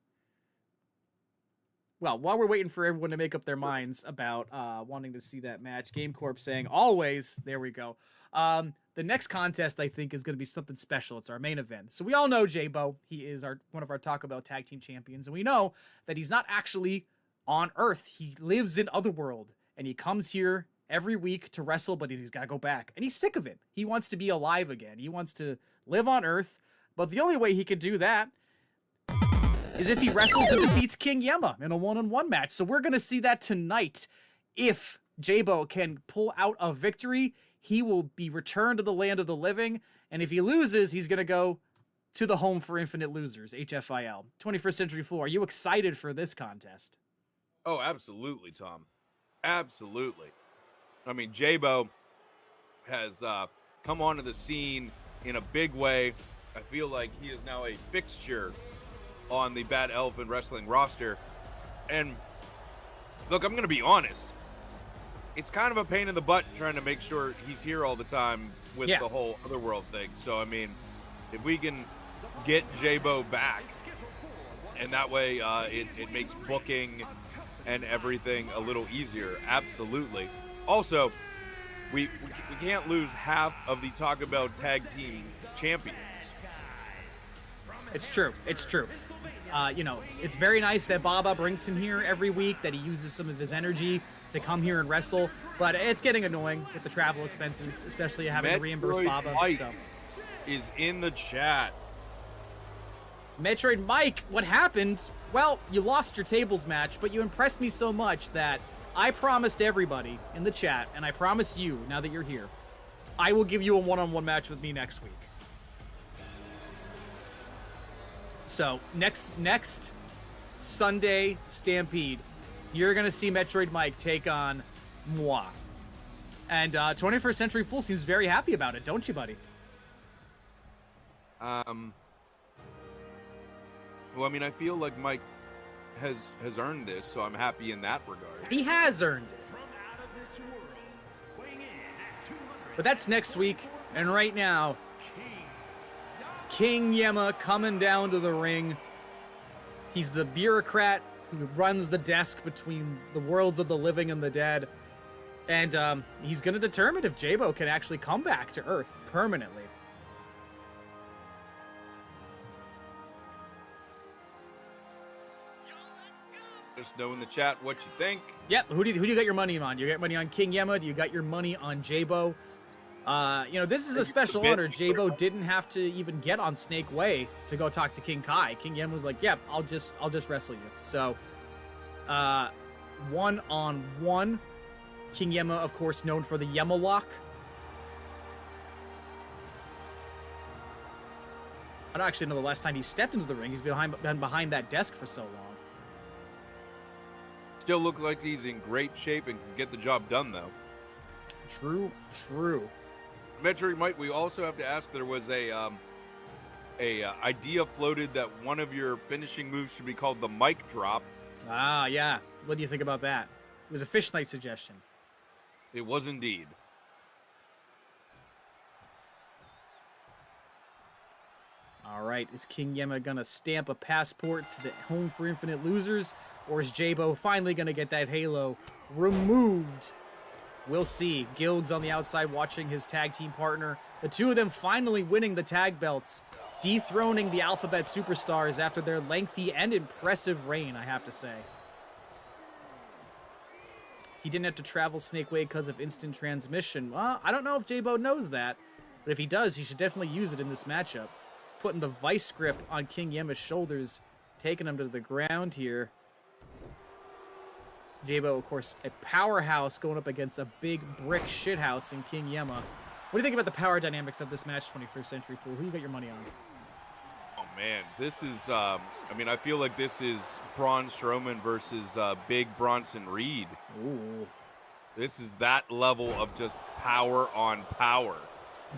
Well, while we're waiting for everyone to make up their minds about wanting to see that match, Game Corp saying always. There we go. The next contest, I think, is going to be something special. It's our main event. So we all know J-Bo. He is one of our Taco Bell Tag Team Champions. And we know that he's not actually on Earth. He lives in Otherworld. And he comes here every week to wrestle, but he's got to go back. And he's sick of it. He wants to be alive again. He wants to live on Earth. But the only way he could do that is if he wrestles and defeats King Yema in a one-on-one match. So we're going to see that tonight. If J-Bo can pull out a victory, he will be returned to the land of the living. And if he loses, he's going to go to the home for infinite losers, HFIL. 21st Century Fool, are you excited for this contest? Oh, absolutely, Tom. Absolutely. I mean, J-Bo has come onto the scene in a big way. I feel like he is now a fixture on the Bad Elephant Wrestling roster. And look, I'm going to be honest. It's kind of a pain in the butt trying to make sure he's here all the time with the whole Otherworld thing. So, I mean, if we can get J-Bo back, and that way it makes booking and everything a little easier, absolutely. Also, we can't lose half of the Taco Bell Tag Team Champions. It's true. It's true. You know, it's very nice that Baba brings him here every week, that he uses some of his energy to come here and wrestle, but it's getting annoying with the travel expenses, especially having to reimburse Baba. Mike So is in the chat. Metroid Mike, what happened? Well, you lost your tables match, but you impressed me so much that I promised everybody in the chat, and I promise you, now that you're here, I will give you a one-on-one match with me next week. So, next Sunday Stampede, you're going to see Metroid Mike take on moi. And 21st Century Fool seems very happy about it, don't you, buddy? Well, I mean, I feel like Mike has earned this, so I'm happy in that regard. He has earned it. But that's next week, and right now, King Yema coming down to the ring. He's the bureaucrat who runs the desk between the worlds of the living and the dead. And he's going to determine if Jabo can actually come back to Earth permanently. Just know in the chat what you think. Yep. Who do you got your money on? You got money on King Yema? Do you got your money on Jabo? You know, this is a special honor. Jabo didn't have to even get on Snake Way to go talk to King Kai. King Yema was like, "Yep, I'll just wrestle you." So, 1-on-1. King Yema, of course, known for the Yema lock. I don't actually know the last time he stepped into the ring. He's been behind that desk for so long. Still look like he's in great shape and can get the job done, though. True. Metroid Mike, we also have to ask, there was a idea floated that one of your finishing moves should be called the mic drop. Ah, yeah. What do you think about that? It was a Fish Knight suggestion. It was indeed. All right, is King Yema going to stamp a passport to the Home for Infinite Losers, or is Jabo finally going to get that halo removed? We'll see. Guild's on the outside watching his tag team partner. The two of them finally winning the tag belts, dethroning the Alphabet Superstars after their lengthy and impressive reign, I have to say. He didn't have to travel Snake Way because of instant transmission. Well, I don't know if Jabo knows that, but if he does, he should definitely use it in this matchup. Putting the vice grip on King Yema's shoulders, taking him to the ground here. Jabo, of course, a powerhouse going up against a big brick shithouse in King Yema. What do you think about the power dynamics of this match, 21st Century Fool? Who you got your money on? Oh, man. This is, I mean, I feel like this is Braun Strowman versus Big Bronson Reed. Ooh. This is that level of just power on power.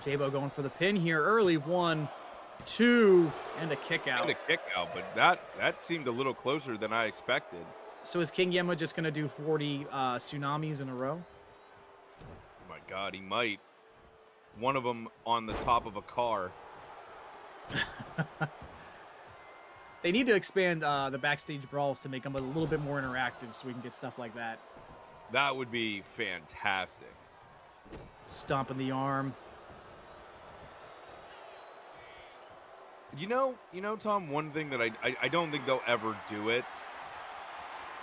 Jabo going for the pin here early. 1, 2, and a kick out. And a kick out, but that seemed a little closer than I expected. So is King Yema just going to do 40 tsunamis in a row? Oh my God, he might. One of them on the top of a car. They need to expand the backstage brawls to make them a little bit more interactive so we can get stuff like that. That would be fantastic. Stomping the arm. You know, Tom, one thing that I don't think they'll ever do it,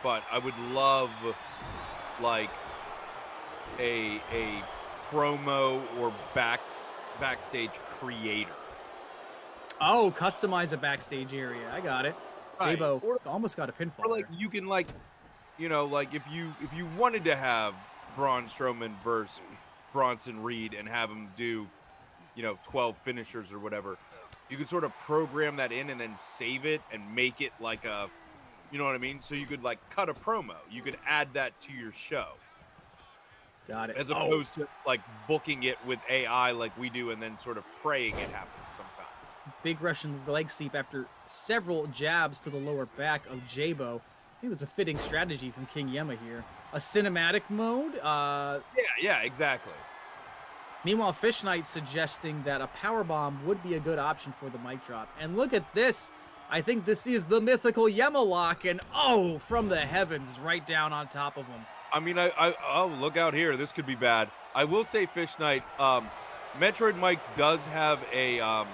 but I would love, like, a promo or backstage creator. Oh, customize a backstage area. I got it. Right. Jabo almost got a pinfall. Or like there. you can, like, you know, like if you wanted to have Braun Strowman versus Bronson Reed and have him do, 12 finishers or whatever, you could sort of program that in and then save it and make it like a, you know what I mean? So you could, like, cut a promo. You could add that to your show. Got it. As opposed to, like, booking it with AI like we do and then sort of praying it happens sometimes. Big Russian leg sweep after several jabs to the lower back of Jabo. I think that's a fitting strategy from King Yema here. A cinematic mode? Yeah, exactly. Meanwhile, Fish Knight suggesting that a powerbomb would be a good option for the mic drop. And look at this. I think this is the mythical Yema lock, and from the heavens, right down on top of him. I mean, oh, look out here. This could be bad. I will say, Fish Knight, Metroid Mike does have a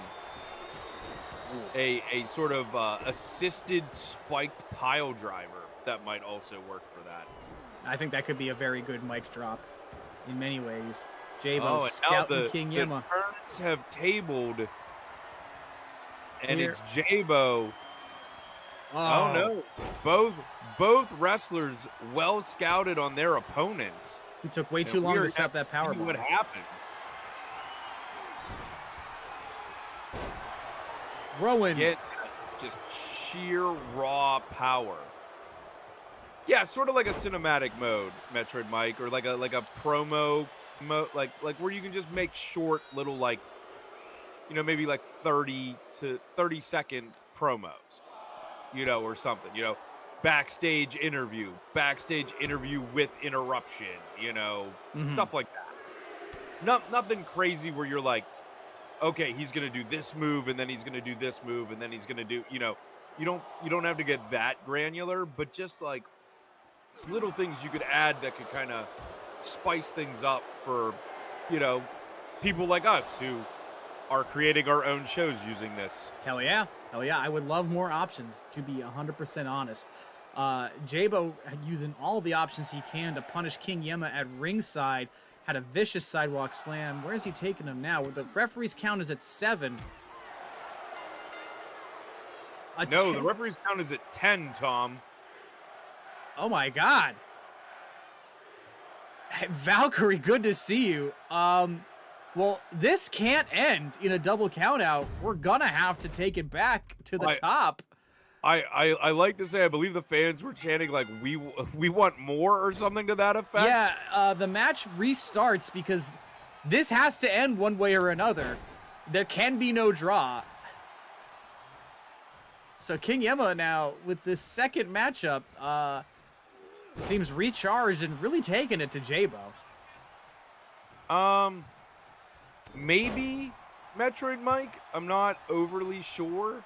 a sort of assisted spiked pile driver that might also work for that. I think that could be a very good mic drop in many ways. Jabo Oh, and now scouting King the Yema. turns have tabled, and Here. it's Jabo. Oh no, both wrestlers well scouted on their opponents. He took way And too long we to are set up that power see what bomb. happens. Throwing. Get just sheer raw power. Yeah, sort of like a cinematic mode, Metroid Mike, or like a promo mode, like where you can just make short little, like, you know, maybe like 30 to 30-second promos, you know, or something, you know, backstage interview with interruption, you know, stuff like that. Nothing crazy where you're like, okay, he's gonna do this move and then he's gonna do this move and then he's gonna do, you know, you don't have to get that granular, but just like little things you could add that could kind of spice things up for, you know, people like us who are creating our own shows using this. Hell yeah. Hell yeah. I would love more options, to be 100% honest. Jabo using all the options he can to punish King Yema at ringside. Had a vicious sidewalk slam. Where is he taking him now? The referee's count is at 7. No, the referee's count is at 10, Tom. Oh my God. Hey, Valkyrie, good to see you. Well, this can't end in a double count out. We're gonna have to take it back to the top. I like to say I believe the fans were chanting like we want more or something to that effect. Yeah, the match restarts because this has to end one way or another. There can be no draw. So King Yema now with this second matchup seems recharged and really taking it to Jabo. Maybe Metroid Mike. I'm not overly sure.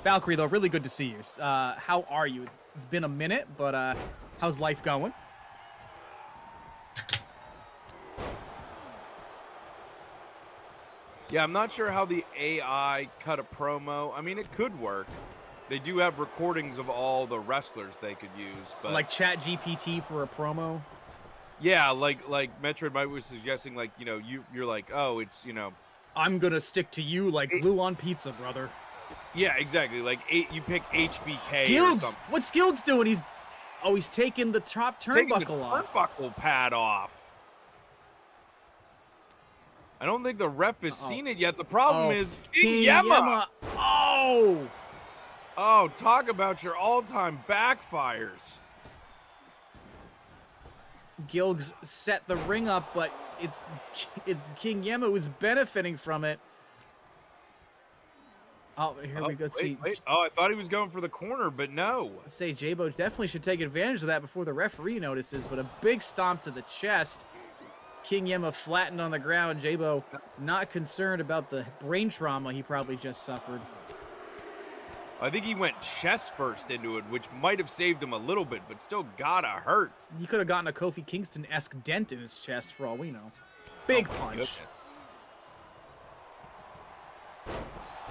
Valkyrie, though, really good to see you. How are you? It's been a minute, but how's life going? Yeah, I'm not sure how the AI cut a promo. I mean, it could work. They do have recordings of all the wrestlers they could use, but Like Chat GPT for a promo? yeah, like Metroid Mike was suggesting, like, you know, you're like, oh, it's, you know, I'm gonna stick to you like glue on pizza, brother. yeah, exactly. Like you pick HBK or Guilds! something. What's Guilds doing? He's taking the top Taking the turnbuckle off. turnbuckle pad off. I don't think the ref has seen it yet. The problem is King Yema. Oh! Oh, talk about your all-time backfires. Gilgs set the ring up, but it's King Yema who's benefiting from it. Oh, here we go. See, Wait. Oh, I thought he was going for the corner, but no. say Jabo definitely should take advantage of that before the referee notices, but a big stomp to the chest. King Yema flattened on the ground. Jabo not concerned about the brain trauma he probably just suffered. I think he went chest first into it, which might have saved him a little bit, but still gotta hurt. He could have gotten a Kofi Kingston-esque dent in his chest for all we know. Big punch. Goodness.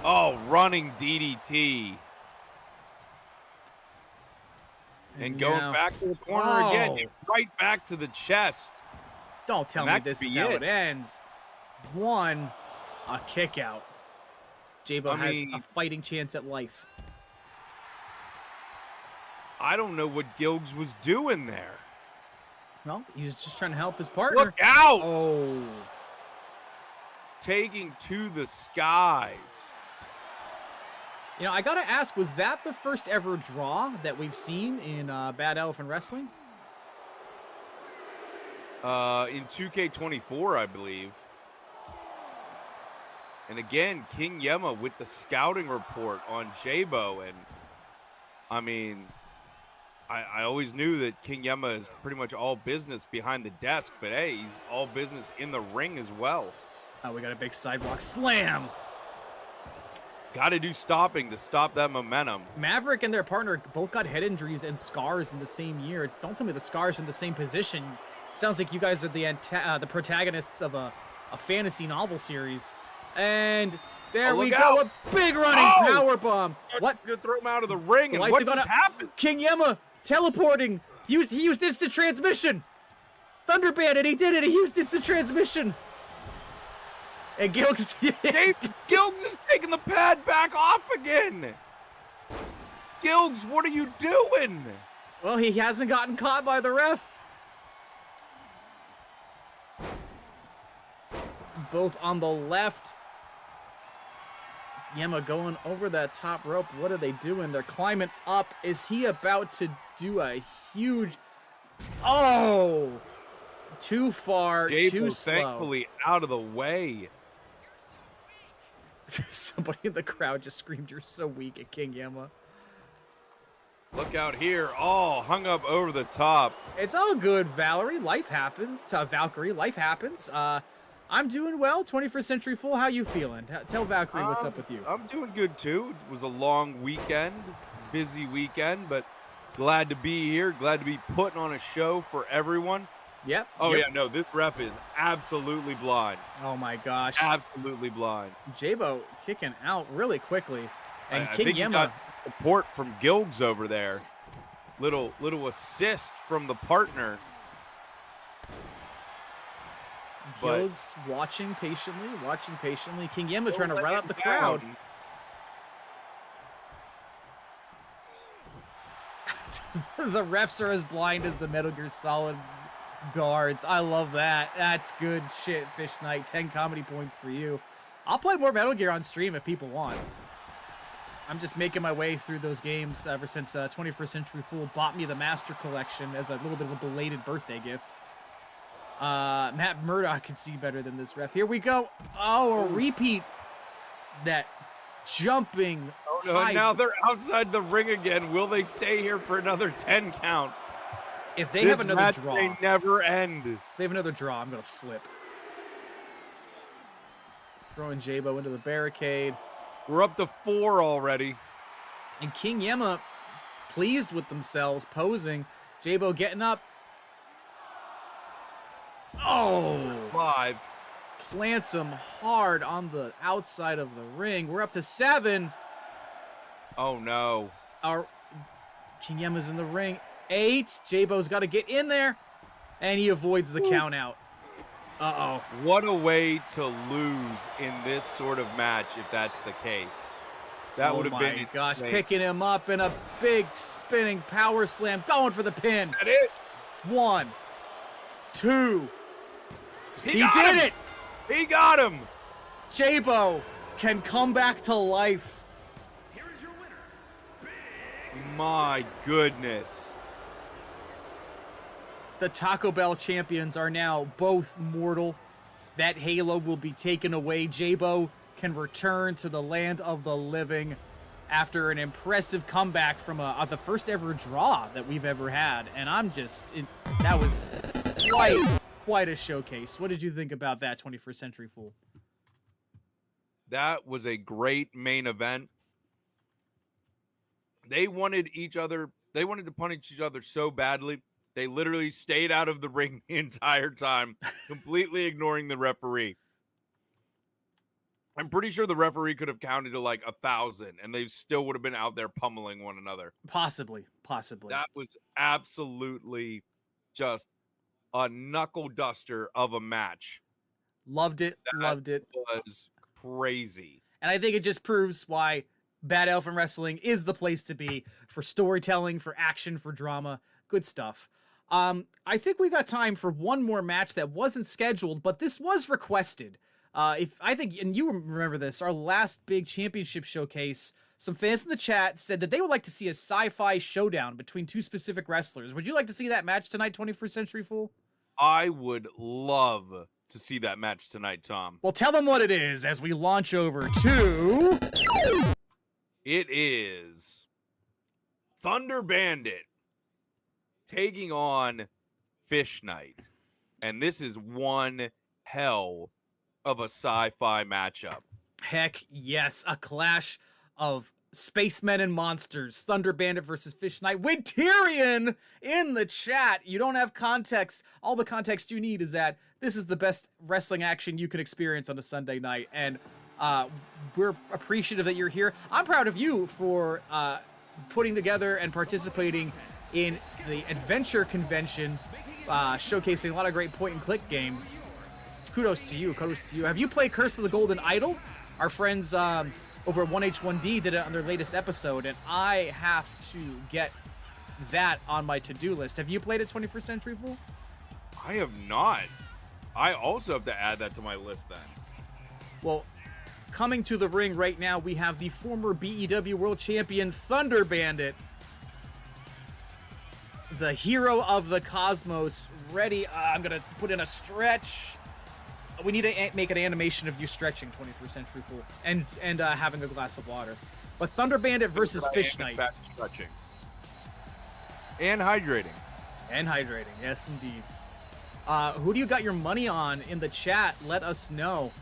Oh, running DDT. And going now- back to the corner again, and right back to the chest. Don't tell And me that this could is be how it. it ends. A kick out. Jabo has a fighting chance at life. I don't know what Gilgs was doing there. Well, he was just trying to help his partner. Look out! Oh. Taking to the skies. You know, I gotta ask, was that the first ever draw that we've seen in Bad Elephant Wrestling? In 2K24, I believe. And again, King Yema with the scouting report on Jabo. And, I mean, I always knew that King Yema is pretty much all business behind the desk. But, hey, he's all business in the ring as well. Oh, we got a big sidewalk slam. Got to do stopping to stop that momentum. Maverick and their partner both got head injuries and scars in the same year. Don't tell me the scars are in the same position. Sounds like you guys are the protagonists of a fantasy novel series. And There we look go. out. A big running power bomb. What? You're gonna throw him out of the ring, and Lights what are gonna just happened? King Yemma teleporting. He used instant transmission. Thunder Bandit, he did it. He used instant transmission. And Gilks. Gilgs is taking the pad back off again. Gilgs, what are you doing? Well, he hasn't gotten caught by the ref. Both on the left. Yemma going over that top rope. What are they doing? They're climbing up. Is he about to do a huge... Oh! Too far, too slow. Thankfully out of the way. Somebody in the crowd just screamed, "You're so weak" at King Yemma. Look out here. Oh, hung up over the top. It's all good, Valerie. Life happens. Valkyrie, life happens. I'm doing well. 21st Century Full, how you feeling? Tell Valkyrie what's up with you. I'm doing good, too. It was a long weekend, busy weekend, but glad to be here. Glad to be putting on a show for everyone. Yep. Oh, yeah, no, this ref is absolutely blind. Oh, my gosh. Absolutely blind. Jabo kicking out really quickly. And I King think Yemma. he got support from Gilgs over there. Little assist from the partner. Gilgs watching patiently. King Yemma trying to rile up the crowd. The refs are as blind as the Metal Gear Solid guards. I love that. That's good shit, Fish Knight. 10 comedy points for you. I'll play more Metal Gear on stream if people want. I'm just making my way through those games ever since 21st Century Fool bought me the Master Collection as a little bit of a belated birthday gift. Matt Murdock can see better than this ref. Here we go. Oh, a repeat. That jumping. Oh, no, and now they're outside the ring again. Will they stay here for another 10 count? If they have another draw. They never end. If they have another draw, I'm going to flip. Throwing Jabo into the barricade. We're up to 4 already. And King Yemma pleased with themselves, posing. Jabo getting up. Oh! 5. Plants him hard on the outside of the ring. We're up to 7. Oh, no. Our King Yemma's in the ring. 8. Jabo's got to get in there. And he avoids the count out. Uh-oh. What a way to lose in this sort of match if that's the case. That would have been Oh my gosh, insane. picking him up in a big spinning power slam, going for the pin. That it? 1, 2. He did him. it! He got him! Jabo can come back to life. Here is your winner, My goodness. The Taco Bell champions are now both mortal. That halo will be taken away. Jabo can return to the land of the living after an impressive comeback from the first ever draw that we've ever had. And I'm just, that was quite a showcase. What did you think about that, 21st Century Fool? That was a great main event. They wanted to punish each other so badly. They literally stayed out of the ring the entire time, completely ignoring the referee. I'm pretty sure the referee could have counted to like 1,000, and they still would have been out there pummeling one another. Possibly. That was absolutely just a knuckle duster of a match. Loved it. That was crazy. And I think it just proves why Bad Elephant Wrestling is the place to be for storytelling, for action, for drama. Good stuff. I think we got time for one more match that wasn't scheduled, but this was requested. And you remember this, our last big championship showcase, some fans in the chat said that they would like to see a sci-fi showdown between two specific wrestlers. Would you like to see that match tonight, 21st Century Fool? I would love to see that match tonight, Tom. Well, tell them what it is as we launch over to... It is Thunder Bandit taking on Fish Knight. And this is one hell of a sci-fi matchup. Heck yes, a clash of spacemen and monsters. Thunder Bandit versus Fish Knight. With Tyrion in the chat. You don't have context. All the context you need is that this is the best wrestling action you can experience on a Sunday night. And We're appreciative that you're here. I'm proud of you for putting together and participating in the adventure convention, showcasing a lot of great point-and-click games. Kudos to you. Kudos to you. Have you played Curse of the Golden Idol? Our friends over at 1H1D did it on their latest episode, and I have to get that on my to-do list. Have you played it, 21st Century Fool? I have not. I also have to add that to my list then. Well, coming to the ring right now, we have the former BEW World Champion Thunder Bandit, the hero of the cosmos, ready. I'm going to put in a stretch. We need to make an animation of you stretching, 21st Century Fool, and having a glass of water. But Thunder Bandit versus Fish Knight. Back stretching. And hydrating. And hydrating, yes indeed. Who do you got your money on in the chat? Let us know.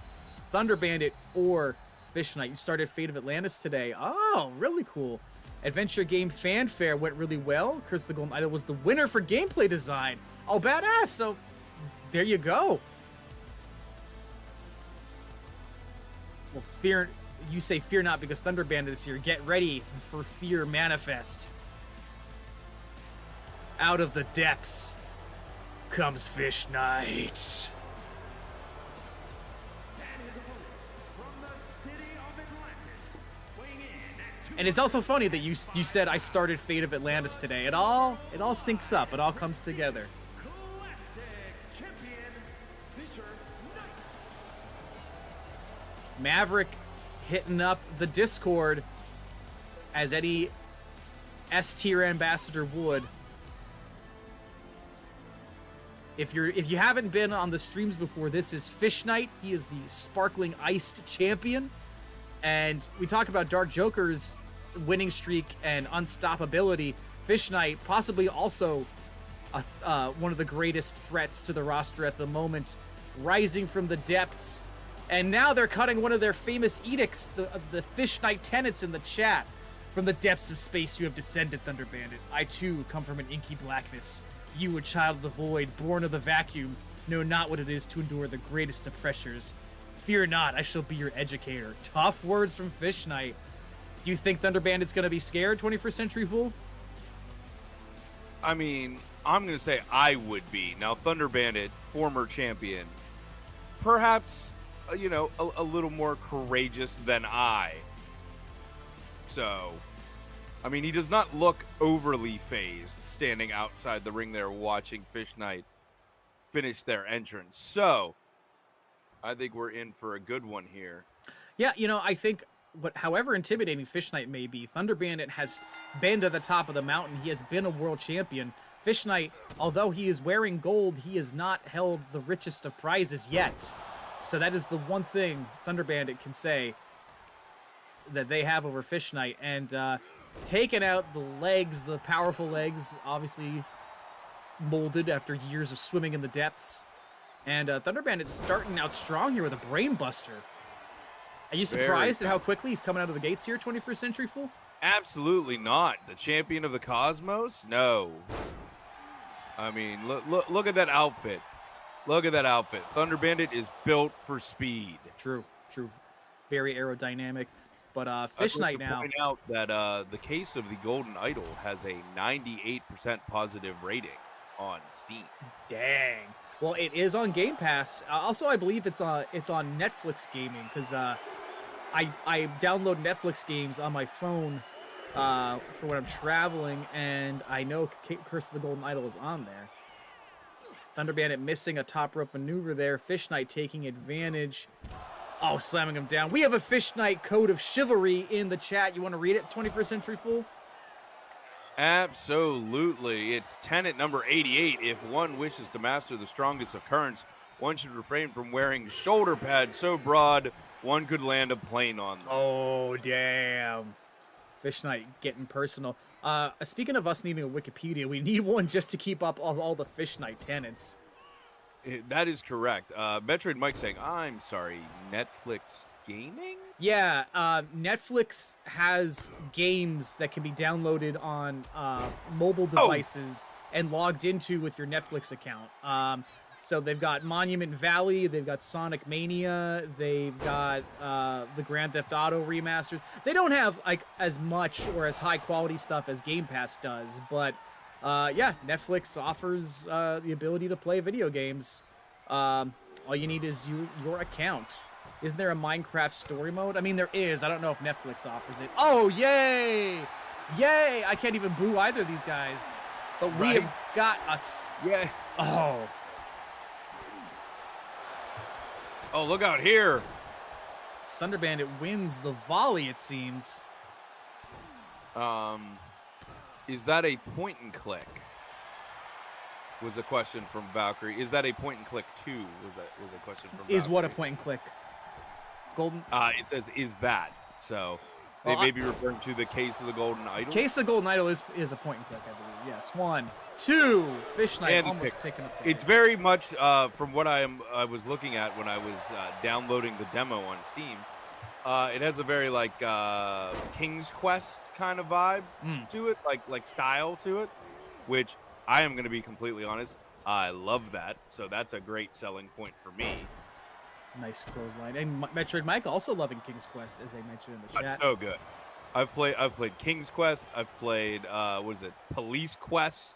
Thunder Bandit or Fish Knight. You started Fate of Atlantis today. Oh, really cool. Adventure Game Fanfare went really well. Curse of the Golden Idol was the winner for gameplay design. Oh, badass. So, there you go. Well, you say fear not because Thunder Bandit is here. Get ready for Fear Manifest. Out of the depths comes Fish Knight. And it's also funny that you said I started Fate of Atlantis today. It all syncs up. It all comes together. Maverick hitting up the Discord as any S-tier ambassador would. If you haven't been on the streams before, this is Fish Knight. He is the sparkling iced champion. And we talk about Dark Joker's winning streak and unstoppability. Fish Knight possibly also one of the greatest threats to the roster at the moment, rising from the depths. And now they're cutting one of their famous edicts, the Fish Knight tenets in the chat. From the depths of space you have descended, Thunder Bandit. I too come from an inky blackness. You, a child of the void, born of the vacuum, know not what it is to endure the greatest of pressures. Fear not, I shall be your educator. Tough words from Fish Knight. Do you think Thunder Bandit's going to be scared, 21st Century Fool? I mean, I'm going to say I would be. Now, Thunder Bandit, former champion, perhaps, a little more courageous than I. So, I mean, he does not look overly phased standing outside the ring there watching Fish Knight finish their entrance. So, I think we're in for a good one here. Yeah, I think however intimidating Fish Knight may be, Thunder Bandit has been to the top of the mountain. He has been a world champion. Fish Knight, although he is wearing gold, he has not held the richest of prizes yet. So that is the one thing Thunder Bandit can say that they have over Fish Knight. And taking out the legs, the powerful legs, obviously molded after years of swimming in the depths. And Thunder Bandit's starting out strong here with a Brain Buster. Are you surprised at how quickly he's coming out of the gates here, 21st Century Fool? Absolutely not. The champion of the cosmos? No. I mean, look at that outfit. Look at that outfit. Thunder Bandit is built for speed. True. Very aerodynamic. But Fish Knight now. Point out that the case of the Golden Idol has a 98% positive rating on Steam. Dang. Well, it is on Game Pass. Also, I believe it's on Netflix Gaming because I download Netflix games on my phone for when I'm traveling, and I know Curse of the Golden Idol is on there. Thunder Bandit missing a top rope maneuver there. Fish Knight taking advantage. Oh, slamming him down. We have a Fish Knight code of chivalry in the chat. You want to read it, 21st Century Fool? Absolutely. It's tenet number 88. If one wishes to master the strongest of currents, one should refrain from wearing shoulder pads so broad one could land a plane on them. Oh, damn. Fish Knight getting personal. Speaking of us needing a Wikipedia, we need one just to keep up all the Fish Knight tenets. That is correct. Metroid Mike saying, I'm sorry, Netflix gaming? Yeah, Netflix has games that can be downloaded on mobile devices and logged into with your Netflix account. So they've got Monument Valley, they've got Sonic Mania, they've got the Grand Theft Auto remasters. They don't have like as much or as high quality stuff as Game Pass does, but yeah, Netflix offers the ability to play video games. All you need is your account. Isn't there a Minecraft story mode? I mean, there is. I don't know if Netflix offers it. Oh, yay! Yay! I can't even boo either of these guys. But we have got us. Yeah. Oh. Oh, look out here. Thunder Bandit wins the volley, it seems. Is that a point and click? Was a question from Valkyrie. Is that a point and click too? Was a question from Valkyrie. Is what a point and click? Golden. It says is that. So they may be referring to the Case of the Golden Idol. Case of the Golden Idol is a point and click, I believe. Yes. 1, 2. Fish Knight almost picking up the It's very much from what I was looking at when I was downloading the demo on Steam. It has a very like King's Quest kind of vibe to it, like style to it, which I am going to be completely honest, I love that. So that's a great selling point for me. Nice clothesline. And Metroid Mike also loving King's Quest, as they mentioned in the chat. That's so good. I've played King's Quest. I've played what is it? Police Quest.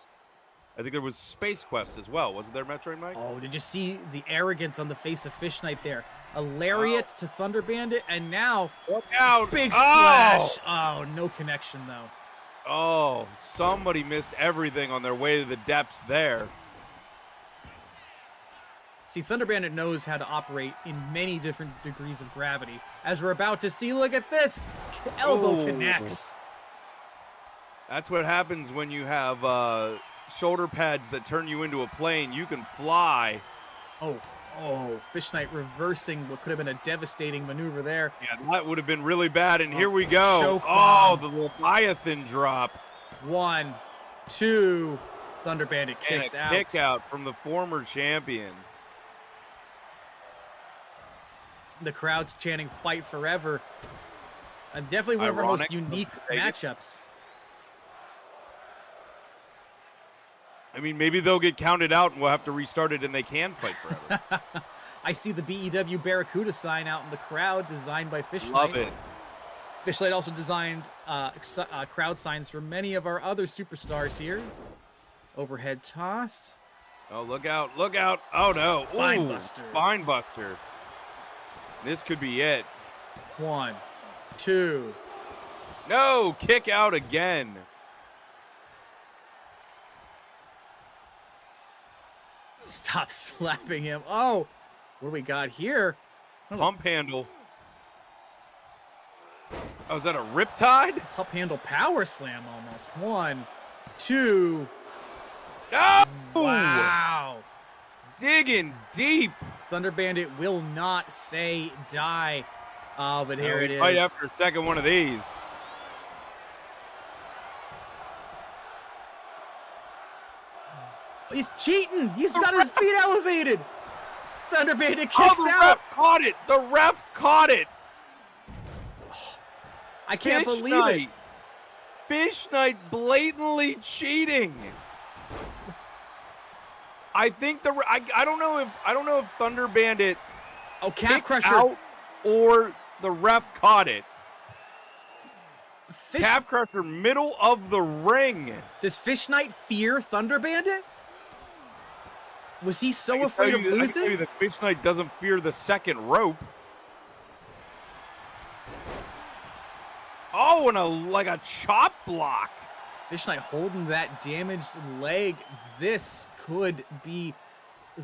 I think there was Space Quest as well. Wasn't there, Metroid Mike? Oh, did you see the arrogance on the face of Fish Knight there? A lariat to Thunder Bandit, and now look out! Big splash. Oh, no connection though. Oh, somebody missed everything on their way to the depths there. See, Thunder Bandit knows how to operate in many different degrees of gravity. As we're about to see, look at this. Elbow connects. That's what happens when you have shoulder pads that turn you into a plane. You can fly. Oh, Fish Knight reversing what could have been a devastating maneuver there. Yeah, that would have been really bad, and here we go. Choke Oh, bomb. the Leviathan drop. 1, 2. Thunder Bandit kicks and a out. kick out from the former champion. The crowd's chanting "Fight Forever." Definitely one of our most unique matchups. I mean, maybe they'll get counted out and we'll have to restart it and they can fight forever. I see the BEW Barracuda sign out in the crowd, designed by Fish Knight. Love it. Fish Knight also designed crowd signs for many of our other superstars here. Overhead toss. Oh, look out, look out. Oh, no. Spinebuster. Spinebuster. This could be it. 1, 2. No, kick out again. Stop slapping him. Oh, what do we got here? Pump handle. Oh, is that a riptide? Pump handle power slam almost. 1, 2. No! Wow. Digging deep. Thunder Bandit will not say die. Oh, but here it is. Right after a second one of these. He's cheating. He's got his feet elevated. Thunder Bandit kicks the out. Ref caught it. The ref caught it. I can't Fish believe Knight. it. Fish Knight blatantly cheating. I think I don't know if Thunder Bandit Calf kicked crusher out or the ref caught it. Calf crusher middle of the ring. Does Fish Knight fear Thunder Bandit? Was he so afraid of I can tell losing? you that Fish Knight doesn't fear the second rope. Oh, and like a chop block. Fish Knight holding that damaged leg. This could be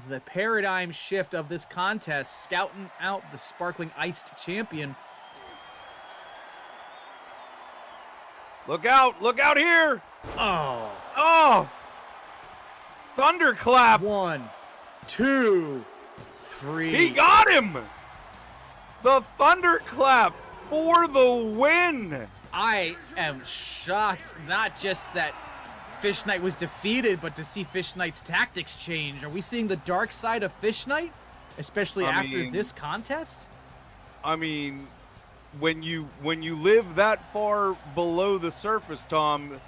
the paradigm shift of this contest, scouting out the sparkling iced champion. Look out here. Oh, Thunderclap. 1, 2, 3. He got him. The Thunderclap for the win. I am shocked, not just that Fish Knight was defeated, but to see Fish Knight's tactics change. Are we seeing the dark side of Fish Knight, especially after this contest? I mean, when you live that far below the surface, Tom,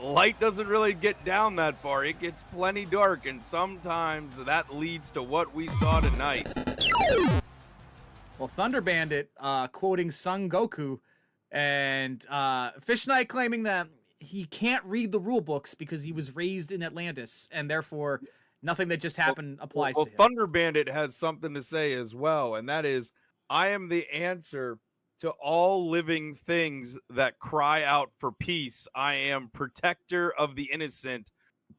light doesn't really get down that far. It gets plenty dark, and sometimes that leads to what we saw tonight. Well, Thunder Bandit quoting Son Goku, and Fish Knight claiming that he can't read the rule books because he was raised in Atlantis, and therefore nothing that just happened applies to him. Thunder Bandit has something to say as well, and that is, I am the answer to all living things that cry out for peace. I am protector of the innocent.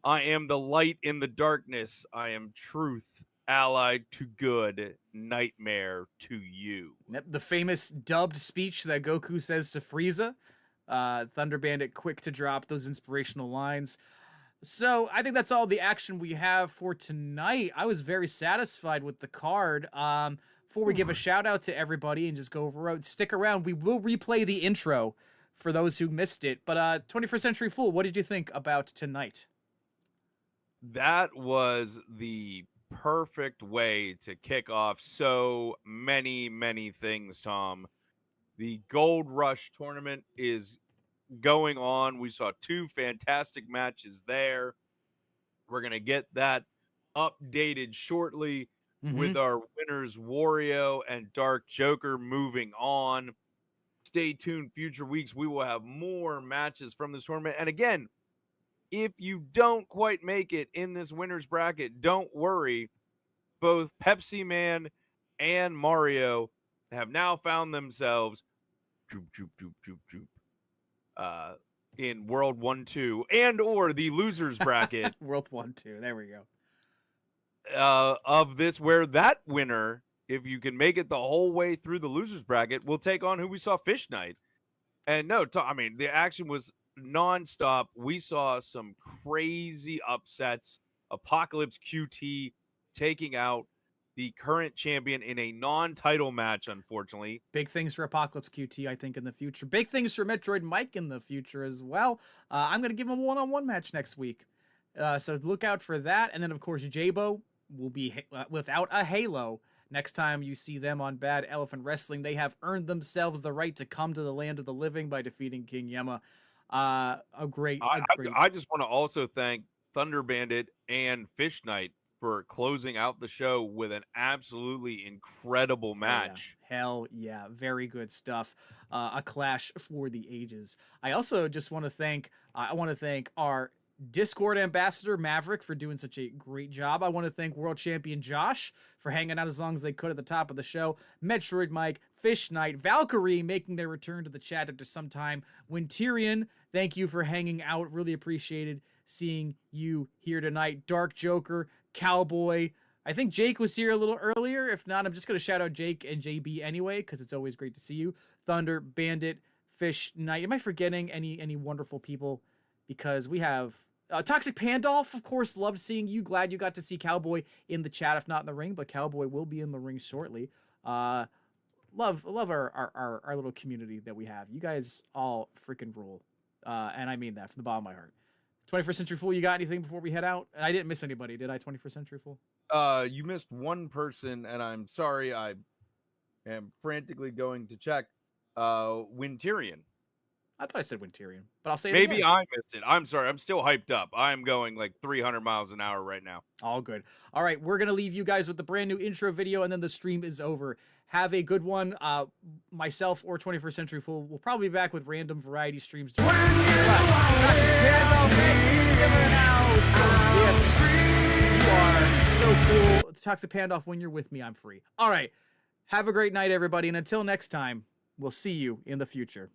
I am the light in the darkness. I am truth allied to good, nightmare to you. Yep, the famous dubbed speech that Goku says to Frieza. Thunder Bandit quick to drop those inspirational lines. So I think that's all the action we have for tonight. I was very satisfied with the card. Before we give a shout out to everybody and just go over, stick around. We will replay the intro for those who missed it. But 21st Century Fool, what did you think about tonight? That was the perfect way to kick off so many things, Tom. The Gold Rush tournament is going on. We saw 2 fantastic matches there. We're going to get that updated shortly with our winners, Wario and Dark Joker, moving on. Stay tuned. Future weeks, we will have more matches from this tournament. And again, if you don't quite make it in this winner's bracket, don't worry. Both Pepsi Man and Mario have now found themselves in World 1-2 and or the losers bracket World 1-2. There we go. Of this, where that winner, if you can make it the whole way through the losers bracket, will take on who we saw, Fish Knight. And no, I mean, the action was nonstop. We saw some crazy upsets. Apocalypse QT taking out the current champion in a non-title match, unfortunately. Big things for Apocalypse QT, I think, in the future. Big things for Metroid Mike in the future as well. I'm going to give him a one-on-one match next week. So look out for that. And then, of course, Jabo will be without a halo. Next time you see them on Bad Elephant Wrestling, they have earned themselves the right to come to the land of the living by defeating King Yema. I just want to also thank Thunder Bandit and Fish Knight for closing out the show with an absolutely incredible match. Hell yeah. Very good stuff. A clash for the ages. I also just want to thank our Discord ambassador Maverick for doing such a great job. I want to thank world champion Josh for hanging out as long as they could at the top of the show. Metroid Mike, Fish Knight, Valkyrie making their return to the chat after some time. Winterian, thank you for hanging out. Really appreciated seeing you here tonight. Dark Joker, Cowboy. I think Jake was here a little earlier. If not, I'm just going to shout out Jake and JB anyway, because it's always great to see you. Thunder, Bandit, Fish Knight. Am I forgetting any wonderful people? Because we have Toxic Pandolf, of course, loved seeing you. Glad you got to see Cowboy in the chat, if not in the ring, but Cowboy will be in the ring shortly. Love our little community that we have. You guys all freaking rule. And I mean that from the bottom of my heart. 21st Century Fool, you got anything before we head out? I didn't miss anybody, did I, 21st Century Fool? You missed one person, and I'm sorry. I am frantically going to check. Winterian. I thought I said Winterian, but I'll say it Maybe again. I missed it. I'm sorry. I'm still hyped up. I'm going like 300 miles an hour right now. All good. All right, we're going to leave you guys with the brand new intro video, and then the stream is over. Have a good one. Myself or 21st Century Fool will probably be back with random variety streams. You are so cool. Toxic Pandoff, when you're with me, I'm free. All right. Have a great night, everybody. And until next time, we'll see you in the future.